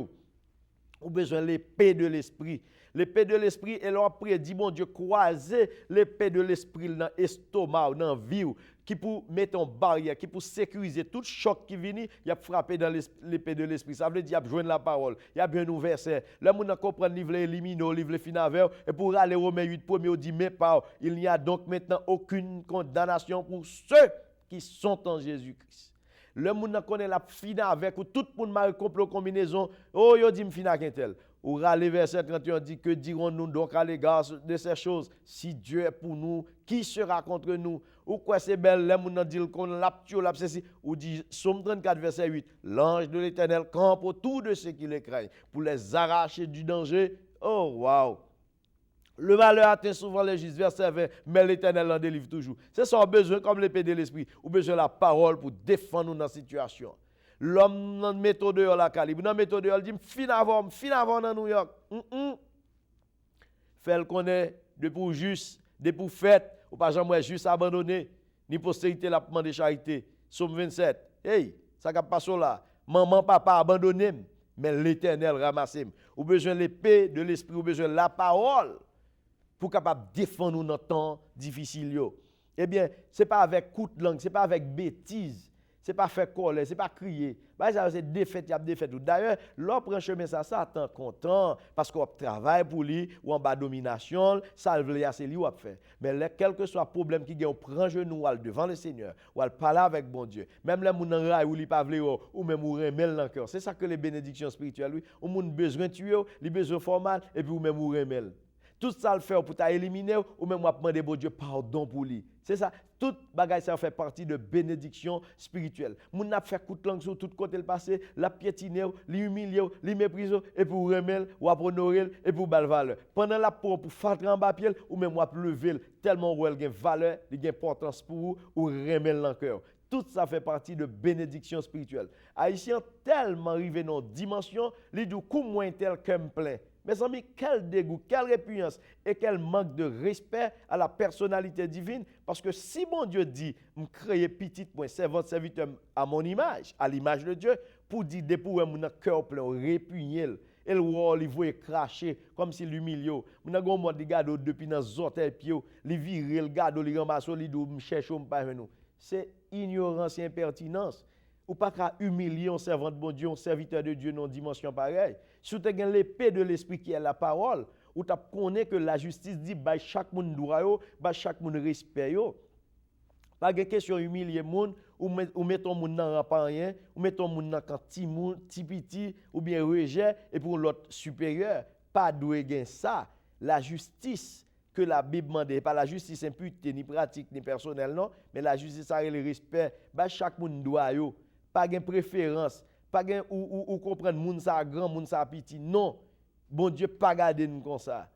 Ou besoin de l'épée de l'esprit. L'épée de l'esprit, et là après, dit bon Dieu, croiser l'épée de l'esprit dans l'estomac, dans la vie, qui pour mettre en barrière, qui pour sécuriser tout choc qui vient, il a frappé dans l'épée de l'esprit. Ça veut dire qu'il a besoin de la parole, il y a bien un verset. Là, on a compris le livre éliminer, le livre finaver, et pour aller Romains 8, premier, on dit, mais pas, il n'y a donc maintenant aucune condamnation pour ceux qui sont en Jésus-Christ. Le monde connaît la fina avec ou tout le monde mal complot combinaison. Oh, yo dit m'fina avec tel. Ou rale verset 31 dit que dirons-nous donc à l'égard de ces choses si Dieu est pour nous, qui sera contre nous? Ou quoi c'est belle le monde dit qu'on l'a ceci ou dit Somme 34 verset 8 l'ange de l'Éternel campe autour de ceux qui les craignent pour les arracher du danger. Oh waouh. Le malheur atteint souvent les justes, verset 20, mais l'Éternel en délivre toujours. C'est ça, on a besoin, comme l'épée de l'esprit, ou besoin de la parole pour défendre nous dans la situation. L'homme dans la méthode de la calibre, dans la méthode de il dit, fin avant dans New York. Fait le connaît, de pour juste, de pour fête, ou pas jamais juste abandonné, ni postérité la demande de charité. Somme 27, hey, ça ne passe pas là. Maman, papa abandonné, mais l'Éternel ramasse. Ou besoin de l'épée de l'esprit, ou besoin de la parole. Pour capable défendre nos temps difficiles. Eh bien, ce n'est pas avec coup de langue, ce n'est pas avec bêtises, ce n'est pas faire colère, ce n'est pas crier. Ça, c'est défaite, il y a défaite. D'ailleurs, l'autre prend chemin, ça attend content, parce qu'on travaille pour lui, ou en bas domination, ça veut dire c'est lui ou fait. Mais quel que soit le problème qui gagne, on prend genou devant le Seigneur, ou on parle avec bon Dieu. Même les gens en rail, ou les pas ou même ou remel dans le cœur. C'est ça que les bénédictions spirituelles, oui. On a besoin de tuer, les besoins formels, et puis ou même ou remel. Tout ça le fait pour t'éliminer ou même demander bon Dieu pardon pour lui. C'est ça. Tout bagage ça fait partie de bénédiction spirituelle. Moun n'a fait coup de langue sur tout côté le passé, la piétiner, l'humilier, li mépriser et pour remettre ou honorer et pour bal valeur. Pendant la pour faire en bas pied ou même lever tellement où elle gagne valeur, il gagne importance pour vous ou remettre dans cœur. Tout ça fait partie de bénédiction spirituelle. Haïtien tellement arrivé dans une dimension, li du coup moins tel qu'un plein. Mes amis, quel dégoût, quelle répugnance et quel manque de respect à la personnalité divine. Parce que si mon Dieu dit, me créer petit point, c'est votre serviteur à mon image, à l'image de Dieu, pour dire, pour mon cœur plein, répugner, et le roi, il voit cracher, comme s'il l'humilie. Mon a mode de garde depuis dans les hôtels, il vire, le garde, il ramasse, il dit, me cherche, me pas nous. C'est ignorance et impertinence. Ou pas qu'à humilier un servant de bon Dieu, un serviteur de Dieu dans une dimension pareille. Si tu as l'épée de l'esprit qui est la parole, ou tu connais que la justice dit bah chaque monde droit yo, bah chaque monde respect yo. Pas de question humilier monde ou mettre monde dans pas rien, ou mettre monde dans petit petit ou bien rejet et pour l'autre supérieur, pas doué gain ça. La justice que la Bible demande, pas la justice imputée ni pratique ni personnelle non, mais la justice ça le respect, bah chaque monde droit yo. Pas de préférence, pas de ou comprendre moun sa grand, moun sa petit. Non, bon Dieu pas garder nous comme ça.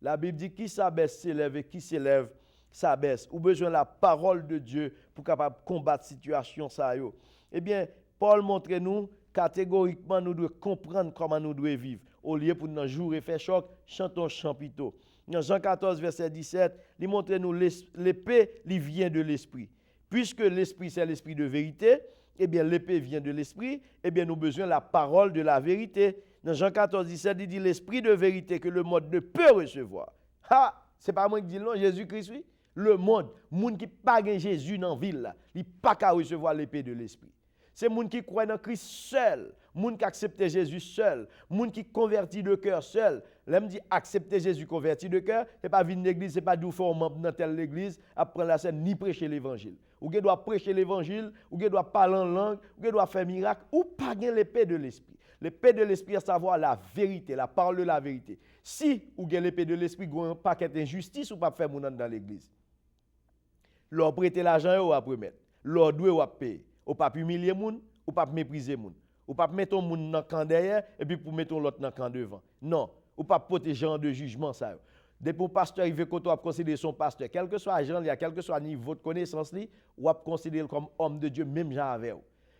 La Bible dit qui s'abaisse s'élève et qui s'élève s'abaisse. Ou besoin de la parole de Dieu pour capable combattre situation ça yo. Eh bien, Paul montre nous catégoriquement nous devons comprendre comment nous devons vivre. Au lieu pour nous jouer et faire choc, chantons champito. Dans Jean 14 verset 17, il montre nous l'épée, il vient de l'esprit. Puisque l'esprit c'est l'esprit de vérité, eh bien l'épée vient de l'esprit, eh bien nous avons besoin de la parole de la vérité. Dans Jean 14, 17, il dit l'esprit de vérité que le monde ne peut recevoir. Ha! C'est pas moi qui dis non, Jésus-Christ, oui. Le monde qui pas gen Jésus dans la ville, il pas qu'à recevoir l'épée de l'esprit. C'est les gens qui croient dans Christ seul, les gens qui acceptent Jésus seul, les gens qui convertissent de cœur seul. L'aime dit accepter Jésus converti de cœur, ce n'est pas venir l'église, ce n'est pas d'où faire membre dans telle église, apprendre la scène, ni prêcher l'évangile. Ou vous doit prêcher l'évangile, ou vous doit parler en langue, ou vous doit faire miracle, ou pas gagner l'épée de l'esprit. L'épée de l'esprit, c'est savoir la vérité, la parole de la vérité. Si vous avez l'épée de l'esprit, vous avez un paquet d'injustice, ou pas faire mon dans l'église. Leur prêter l'argent, ou après mettre. Leur doué, ou payer. Ou pas humilier moun, ou pas mépriser moun. Ou pas mettre ton moun dans le camp derrière, et puis pour mettre l'autre dans le camp devant. Non. Ou pas protéger genre de jugement ça. Depuis un pasteur il veut qu'on doit considérer son pasteur, quel que soit agent, quel que soit niveau de connaissance ou à considérer comme homme de Dieu même genre avec.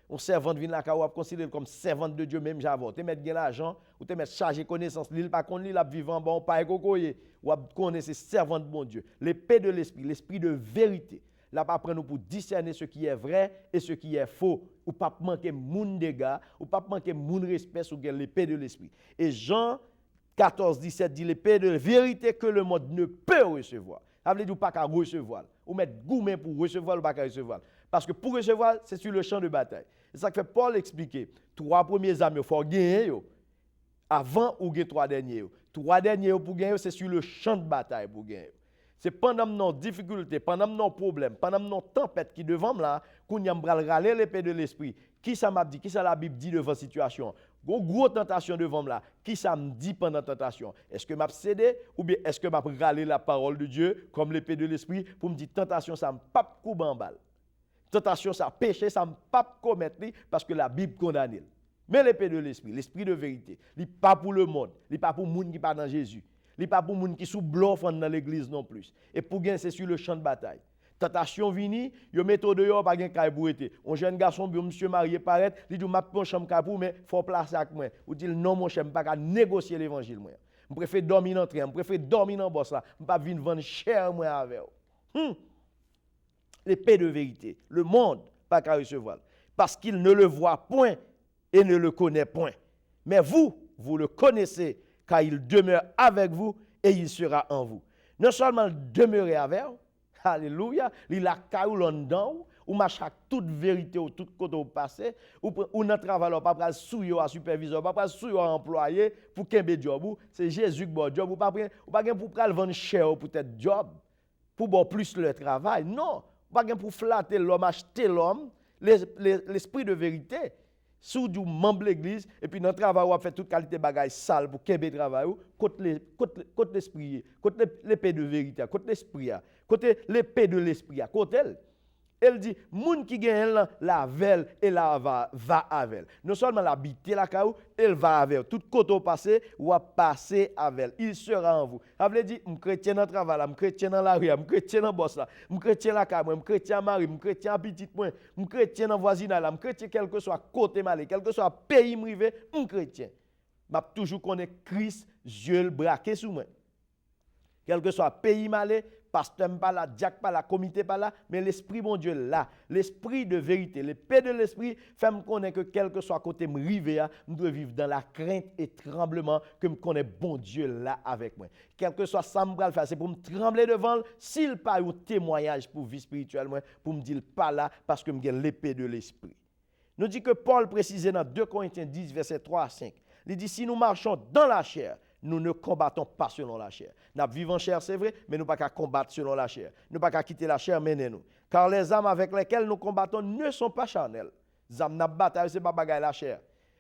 Un servant vient là ou à considérer comme servant de Dieu même genre avec. Tu mettre gain l'argent ou tu mettre charger connaissance, il pas connait la vivant bon pas cocoyer ou à connaître servant de bon Dieu. L'épée de l'esprit, l'esprit de vérité. Là pas prendre nous pour discerner ce qui est vrai et ce qui est faux. Ou pas manquer moun dégâts, ou pas manquer moun respect sur l'épée de l'esprit. Et Jean 14, 17 dit l'épée de vérité que le monde ne peut recevoir. Ça veut dire pas qu'à recevoir. Ou mettre gourmet pour recevoir ou pas qu'à recevoir. Parce que pour recevoir, c'est sur le champ de bataille. C'est ça que fait Paul expliquer. 3 premiers armes, il faut gagner avant ou gagner 3 derniers. 3 derniers pour gagner, c'est sur le champ de bataille pour gagner. C'est pendant nos difficultés, pendant nos problèmes, pendant nos tempêtes qui devant là, qu'on y a râler l'épée de l'esprit. Qui ça m'a dit, qui ça la Bible dit devant situation? Gros tentation devant là. Qui ça me dit pendant tentation? Est-ce que m'a cédé ou bien est-ce que m'a râler la parole de Dieu comme l'épée de l'esprit pour me dire tentation ça me pas couper en balle. Tentation ça péché ça me pas commettre parce que la Bible condamne. Mais l'épée de l'esprit, l'esprit de vérité, il pas pour le monde, il pas pour monde qui pas dans Jésus. Il pas pour moun qui sous bluff dans l'église non plus. Et pour gagner c'est sur le champ de bataille. Tentation vini, yo méthode yo pas gen kay pour été. Un jeune garçon bi monsieur marié paraît, il dit m'a prend chambre kay pour mais faut placer avec moi. Ou dit non mon cher, pas négocier l'évangile moi. Je préfère dormir dans train, je préfère dormir dans boss là, pas venir vendre cher moi avec. L'épée de vérité, le monde pas qu'à recevoir parce qu'il ne le voit point et ne le connaît point. Mais vous le connaissez car il demeure avec vous et il sera en vous. Non seulement demeurer avec vous, alléluia, il a caoulon dedans, ou marche à toute vérité ou tout côté au passé, ou dans travail pas pral souyo à superviseur, pas pral souyo à employé pour kembe job, c'est Jésus qui bon job ou pas pour pral vendre cher peut-être job, pour bon plus le travail. Non, pas pour flatter l'homme, acheter l'homme, l'esprit de vérité. Sous du membre l'église et puis dans le travail on fait toute qualité bagaille sale pour kembe travail côté l'esprit côté l'épée de vérité côté l'esprit côté l'épée de l'esprit côté elle dit moun qui gagne la velle et la va avec non seulement l'habiter la caou elle va avec tout côté au passé ou à passer avec il sera en vous ça veut dire m chrétien dans travail là m chrétien dans la rue m chrétien dans boss là m chrétien la caou m chrétien mari m chrétien petit point m chrétien dans voisinage là m chrétien quel que soit côté malé quel que soit pays m'rivé m chrétien m'a toujours connaît Christ yeux braqué sous moi quel que soit pays malé pasteur pas là, diacre pas là, comité pas là, mais l'esprit bon Dieu là, l'esprit de vérité, l'épée de l'esprit fait me connaître que quel que soit côté me rivé, je dois vivre dans la crainte et tremblement que me connaît bon Dieu là avec moi. Quel que soit ça me faire, c'est pour me trembler devant s'il pas un témoignage pour vie spirituelle moi, pour me dire pas là parce que me gagne l'épée de l'esprit. Nous dit que Paul précisait dans 2 Corinthiens 10 verset 3 à 5. Il dit si nous marchons dans la chair, nous ne combattons pas selon la chair. Nous vivons en chair, c'est vrai, mais nous ne pouvons pas combattre selon la chair. Nous ne pouvons pas quitter la chair, mais nous. Car les armes avec lesquelles nous combattons ne sont pas charnelles. Les armes de bataille, ce n'est pas bagaille la chair.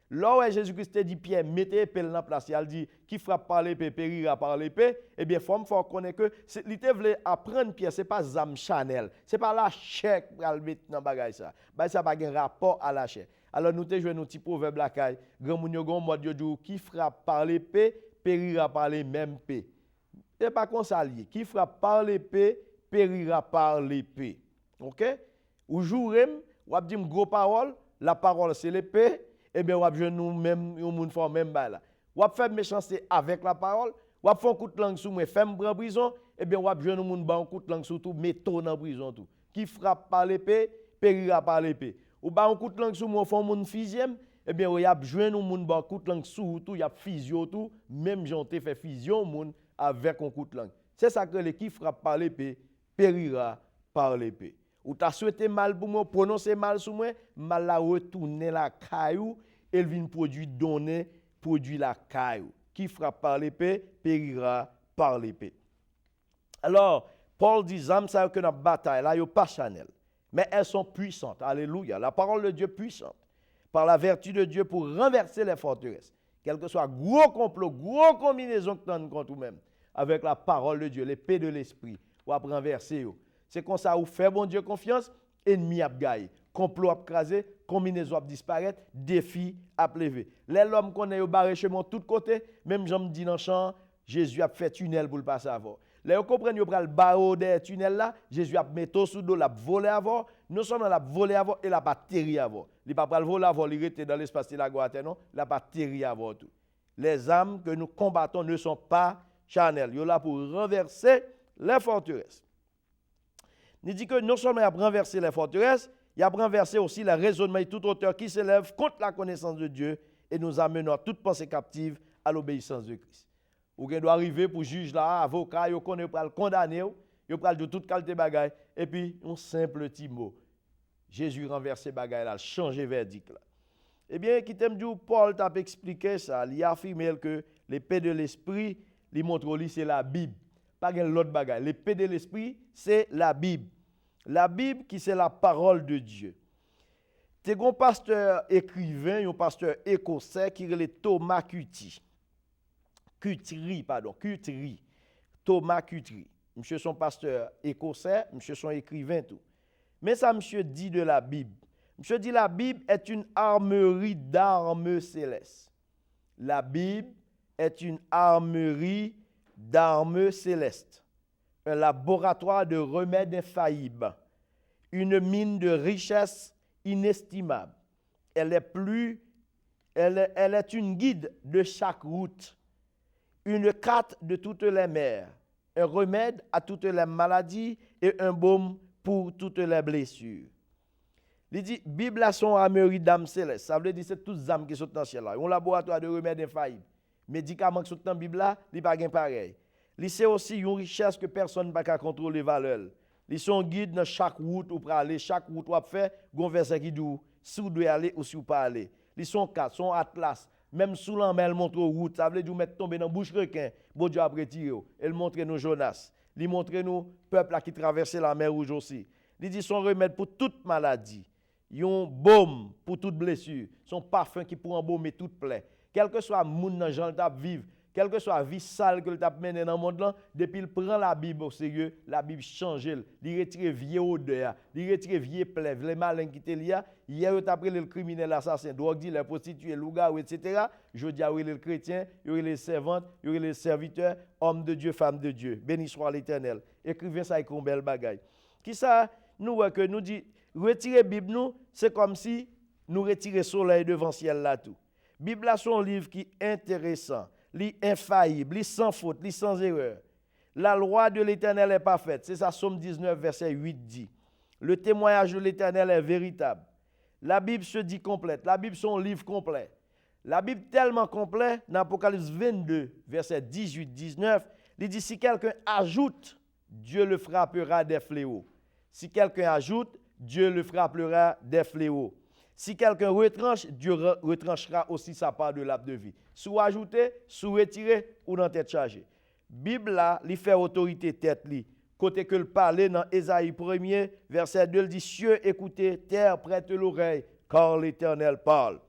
Là où Jésus-Christ dit, Pierre, mettez l'épée dans la place, il dit, qui frappe par l'épée, périra par l'épée, eh bien, il faut connaître que, l'ité voulait apprendre, Pierre, ce n'est pas armes charnelles. Ce n'est pas la chair qui va le mettre dans la bagaille. Ça n'a pas un rapport à la chair. Alors, nous te jouons nos petits proverbes la caille. Grand mounio gon mode qui frappe par l'épée, périra par les mêmes épées. Et pas comme ça lié. Qui frappe par l'épée, périra par l'épée. OK? Ou jourem, ou ap di gros parole, la parole c'est l'épée, et bien ou ap joindre nous même yon moun fò même ba là. Ou ap faire méchanceté avec la parole, ou ap font coup de langue sous moi, fait me prendre prison, et bien ou ap joindre moun ba un coup de langue sous tout, mettons dans prison tout. Qui frappe par l'épée, périra par l'épée. Ou ba un coup de langue sous moi, font moun fusion, et bien ou y a joindre moun ba un coup de langue sous tout, y a fusion tout, même j'ont fait fusion moun avec un coup de langue. C'est ça que les qui frappe par l'épée, périra par l'épée. Ou t'as souhaité mal pour moi, prononcer mal sur moi, mal la retourner la caillou, elle vient produire donner, produit la caillou. Qui frappe par l'épée, périra par l'épée. Alors, Paul dit, âmes ça que notre bataille, là, yo pas chanel, mais elles sont puissantes. Alléluia. La parole de Dieu puissante, par la vertu de Dieu pour renverser les forteresses. Quel que soit gros complot, gros combinaison que tu as contre vous-même, avec la parole de Dieu, l'épée de l'esprit, ou à renverser. C'est comme ça, vous faites bon Dieu confiance, ennemi a gagné, complot a crasé, combinaison a disparaître, défi a levé. L'homme qu'on est barré chez moi de tous côtés, même j'en me dis dans le champ, Jésus a fait tunnel pour le passer avant. Là, vous comprenez, vous prenez le barreau des tunnels là, Jésus a mis tout sous dos, l'a volé avant, non seulement l'a volé avant, et l'a pas terri avant. Il n'a pas le voler avant, il était dans l'espace de la gloire, non, il n'a pas terri avant tout. Les âmes que nous combattons ne sont pas charnelles. Ils sont là pour renverser les forteresses. Il dit que non seulement il a renversé les forteresses, il a renversé aussi le raisonnement et toute hauteur qui s'élève contre la connaissance de Dieu et nous amenons toute pensée captive à l'obéissance de Christ. Ou bien doit arriver pour juge là, avocat, il connaît pour le condamner, il prend de toute qualité bagaille et puis un simple petit mot. Jésus renversé bagaille là, changer verdict là. Eh bien, qui t'aime dire Paul t'a expliqué ça, il a affirmé que l'épée de l'esprit, il montre lui c'est la Bible. Pas l'autre bagaille. L'épée de l'esprit, c'est la Bible. La Bible qui c'est la parole de Dieu. C'est un pasteur écrivain, un pasteur écossais qui est Thomas Cutty. Cutry. Thomas Cutry. Monsieur son pasteur écossais, monsieur son écrivain tout. Mais ça monsieur dit de la Bible. Monsieur dit la Bible est une armerie d'armes célestes. La Bible est une armerie d'armes célestes, un laboratoire de remèdes infaillibles, une mine de richesses inestimable. Elle est une guide de chaque route, une carte de toutes les mers, un remède à toutes les maladies et un baume pour toutes les blessures. Il dit, Bible a son armerie d'âmes célestes. Ça veut dire que c'est toutes les âmes qui sont dans le ciel. Un laboratoire de remèdes infaillibles. Médicaments qui sont dans la Bible, il n'y a pas pareil. C'est aussi une richesse que personne ne peut contrôler valeur. Ils sont guides dans chaque route où pour aller, chaque route où faire, gon verset qui dit si vous devez aller ou si vous pas aller. Ils sont quatre, sont atlas, même sous l'emmel montre route, ça veut dire mettre tomber dans bouche requin, bon Dieu a retiré. Elle montre nous Jonas, il montre nous peuple qui traverse la mer Rouge aussi. Il dit son remède pour toute maladie, yon baume pour toute blessure, son parfum qui pour embaumer toute plaie. Quel que soit moun dans gens t'a vivre, quelle que soit la vie sale que tu as menée dans le monde là, depuis qu'il prend la Bible au sérieux, la Bible change, il retire vieille odeur, il retire vieille plèvre, les malins qui étaient là, hier il a pris le criminel, l'assassin, drogue dealer, prostituée, loup-garou, etc. Je dis à le chrétien, il y a les servantes, il y a les serviteurs, hommes de Dieu, femmes de Dieu. Béni soit l'Éternel. Écrivez ça avec une belle bagaille. Qui ça nous que nous dit retirer Bible nous, c'est comme si nous retirer soleil devant le ciel là tout. Bible là son livre qui est intéressant. Li infaillible, li sans faute, li sans erreur. La loi de l'Éternel est parfaite. C'est ça, Somme 19, verset 8 dit. Le témoignage de l'Éternel est véritable. La Bible se dit complète. La Bible, son livre complet. La Bible tellement complet, dans Apocalypse 22, verset 18-19, il dit si quelqu'un ajoute, Dieu le frappera des fléaux. Si quelqu'un ajoute, Dieu le frappera des fléaux. Si quelqu'un retranche, Dieu retranchera aussi sa part de l'arbre de vie. Sous ajouter, sous retirer ou dans tête chargée. Bible là, il fait autorité tête li. Côté que le parler dans Ésaïe 1er, verset 2, il dit cieux écoutez, terre prête l'oreille, car l'Éternel parle.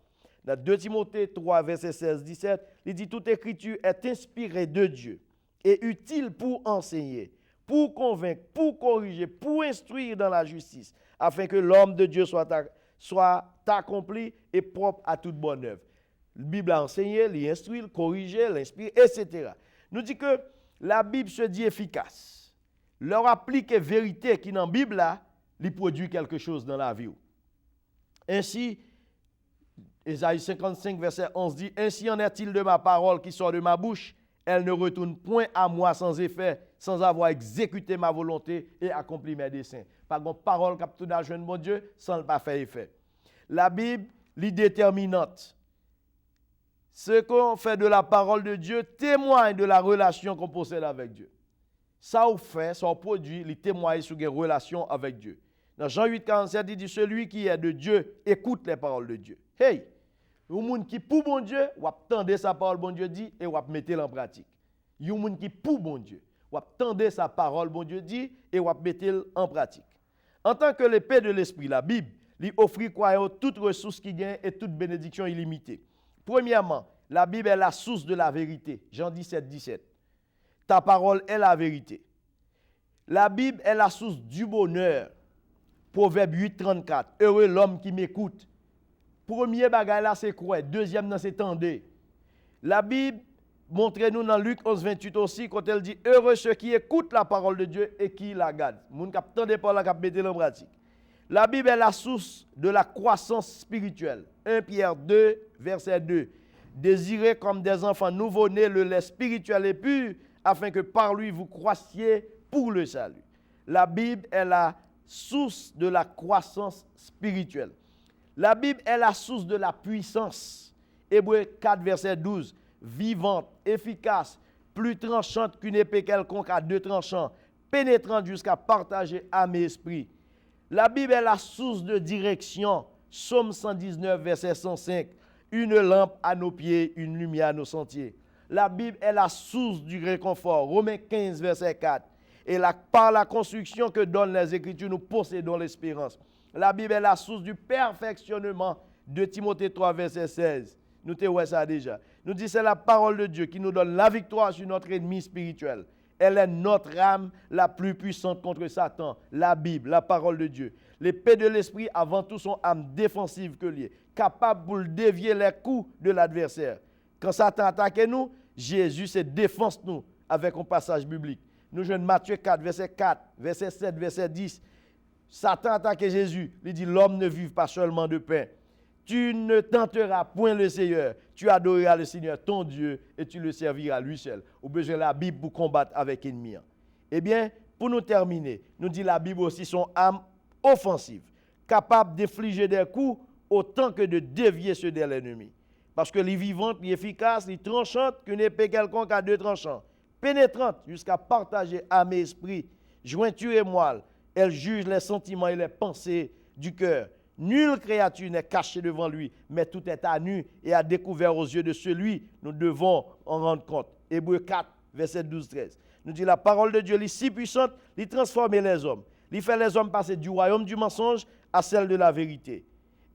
Dans 2 Timothée 3, verset 16-17, il dit toute écriture est inspirée de Dieu et utile pour enseigner, pour convaincre, pour corriger, pour instruire dans la justice, afin que l'homme de Dieu soit accompli et propre à toute bonne œuvre. La Bible a enseigné, l'instruit, corrigé, l'inspire, etc. Nous dit que la Bible se dit efficace. Leur applique vérité qui dans la Bible là, lui produit quelque chose dans la vie. Ainsi, Ésaïe 55, verset 11 dit, « Ainsi en est-il de ma parole qui sort de ma bouche, elle ne retourne point à moi sans effet, sans avoir exécuté ma volonté et accompli mes desseins. » Pas de parole qui a tout à jeune bon Dieu sans ne pas faire effet. La Bible, l'idéterminante. Ce qu'on fait de la parole de Dieu témoigne de la relation qu'on possède avec Dieu. Ça on fait, ça on produit, il témoigne sur une relation avec Dieu. Dans Jean 8, 47, il dit, celui qui est de Dieu écoute les paroles de Dieu. Hey! Yon moun qui pour bon Dieu, ou attendez sa parole bon Dieu dit et ou mettez en pratique. Yon moun qui pour bon Dieu, ou attendez sa parole bon Dieu dit et ou mettez en pratique. En tant que l'épée de l'esprit, la Bible lui offre croyant toute ressource qui gagne et toute bénédiction illimitée. Premièrement, la Bible est la source de la vérité. Jean 17, 17. Ta parole est la vérité. La Bible est la source du bonheur. Proverbe 8, 34. Heureux l'homme qui m'écoute. Premier bagage là, c'est quoi? Deuxième, dans c'est tendez. La Bible montre-nous dans Luc 11, 28 aussi, quand elle dit, heureux ceux qui écoutent la parole de Dieu et qui la gardent. Moun qui tendez par là, qui mettez en pratique. La Bible est la source de la croissance spirituelle. 1 Pierre 2, verset 2. Désirez comme des enfants nouveau-nés le lait spirituel et pur, afin que par lui vous croissiez pour le salut. La Bible est la source de la croissance spirituelle. La Bible est la source de la puissance. Hébreux 4, verset 12. Vivante, efficace, plus tranchante qu'une épée quelconque à deux tranchants, pénétrante jusqu'à partager âme et esprit. La Bible est la source de direction. Psaume 119, verset 105. Une lampe à nos pieds, une lumière à nos sentiers. La Bible est la source du réconfort. Romains 15, verset 4. Et par la construction que donnent les Écritures, nous possédons l'espérance. La Bible est la source du perfectionnement de Timothée 3, verset 16. Nous te voyons ça déjà. Nous dit c'est la parole de Dieu qui nous donne la victoire sur notre ennemi spirituel. Elle est notre âme la plus puissante contre Satan. La Bible, la parole de Dieu. L'épée de l'esprit, avant tout, son âme défensive que liée, capable pour dévier les coups de l'adversaire. Quand Satan attaque nous, Jésus se défense nous avec un passage biblique. Nous jouons Matthieu 4, verset 4, verset 7, verset 10. Satan attaque Jésus. Il dit, l'homme ne vive pas seulement de pain. Tu ne tenteras point le Seigneur. Tu adoreras le Seigneur, ton Dieu, et tu le serviras lui seul. Au besoin de la Bible pour combattre avec l'ennemi. Eh bien, pour nous terminer, nous dit la Bible aussi son âme offensive, capable d'infliger des coups autant que de dévier ceux de l'ennemi. Parce que les vivantes, les efficaces, les tranchantes, qu'une épée quelconque à deux tranchants, pénétrante jusqu'à partager âme et esprit, jointure et moelle. Elle juge les sentiments et les pensées du cœur. Nulle créature n'est cachée devant lui, mais tout est à nu et à découvert aux yeux de celui. Nous devons en rendre compte. Hébreux 4, verset 12-13. Nous dit la parole de Dieu, elle est si puissante, elle transforme les hommes. Elle fait les hommes passer du royaume du mensonge à celle de la vérité.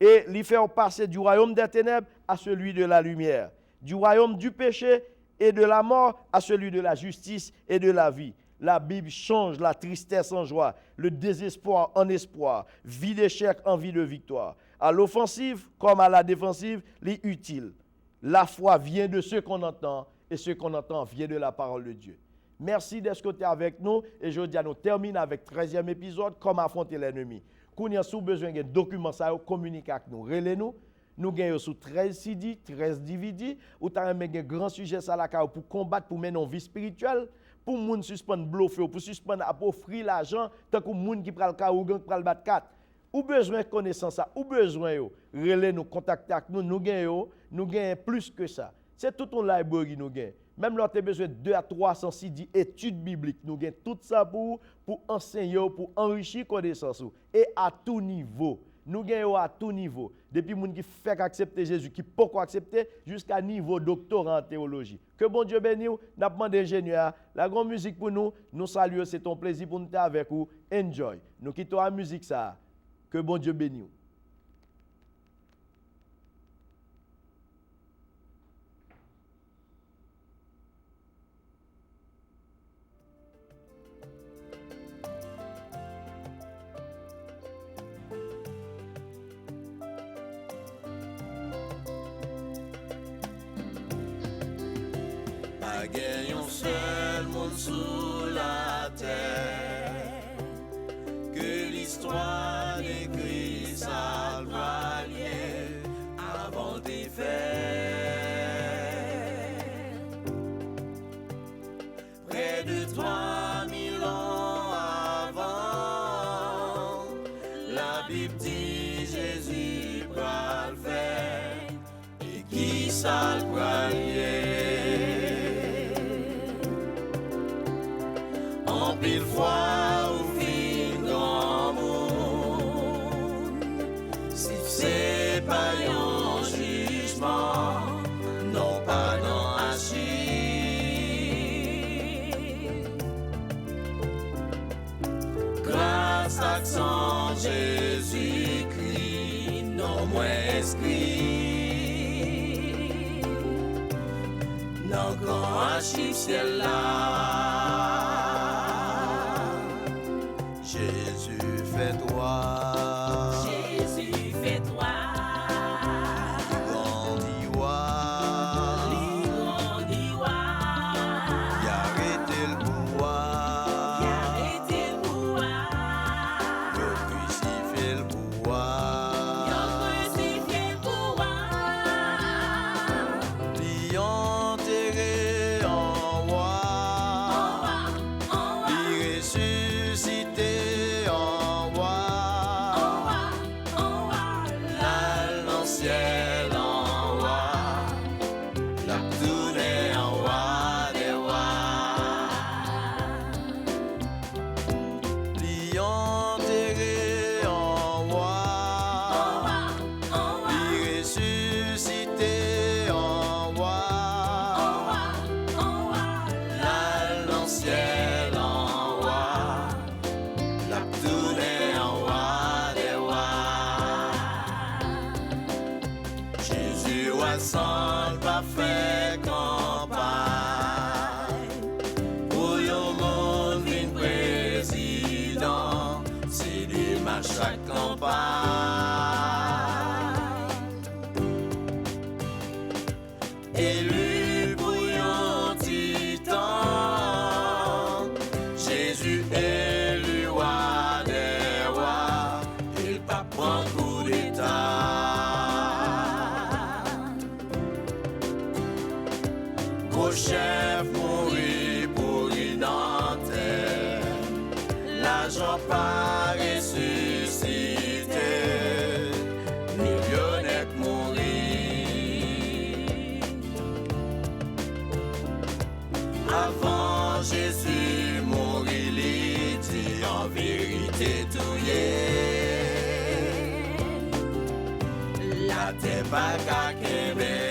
Et elle fait passer du royaume des ténèbres à celui de la lumière. Du royaume du péché et de la mort à celui de la justice et de la vie. La Bible change la tristesse en joie, le désespoir en espoir, vie d'échec en vie de victoire. À l'offensive comme à la défensive, les utiles. La foi vient de ce qu'on entend et ce qu'on entend vient de la parole de Dieu. Merci d'être côté avec nous et je dis à nous termine avec 13e épisode, comment affronter l'ennemi. Quand vous avez besoin de documents, ça communiquez avec nous, relez-nous. Nous gagnons sous 13 CD, 13 DVD, ou tu as un grand sujet ça là pour combattre, pour mener une vie spirituelle. Pour les gens suspendre bluffer, pour suspendre à offrir l'argent, tant que les gens qui prennent le cas ou qui prennent le battre 4. Ou besoin de connaissance ça, ou besoin de relais nous, contacter avec nous, nous gagnons plus que ça. C'est tout un library nous gagnons. Même là, tu as besoin de 2 à 300 CD études bibliques. Nous gagnons tout ça pour enseigner, pour enrichir connaissance. Et à tout niveau. Nous gagnons à tout niveau. Depuis les gens qui font accepter Jésus, qui ne peuvent pas accepter, jusqu'à niveau doctorat en théologie. Que bon Dieu bénisse, nous avons demandé ingénieur, la grande musique pour nous, nous saluons, c'est un plaisir pour nous être avec vous. Enjoy. Nous quittons la musique ça. Que bon Dieu bénisse. gen yon seul monde sous la terre que l'histoire écrit sa lier avant des faits. Près de 3000 ans avant, la Bible dit Jésus va le faire et qui ça le en pile fois ou fin grand monde, si c'est pas un jugement, non pas dans Achille. Grâce à son Jésus-Christ, non moins inscrit, non quand Achille ciel là. Jésus fait toi. Jésus fait toi. Sans pas faire campagne pour yon monde vin président, c'est des marches à campagne. Élu pour yon titan, Jésus élu roi des rois, il pas prend coup d'état. Au chef mourit pour une antenne, l'argent pas ressuscité, millionnaire mourit. Avant Jésus mourit, il dit en vérité tout y est. La terre pas qu'à Québec.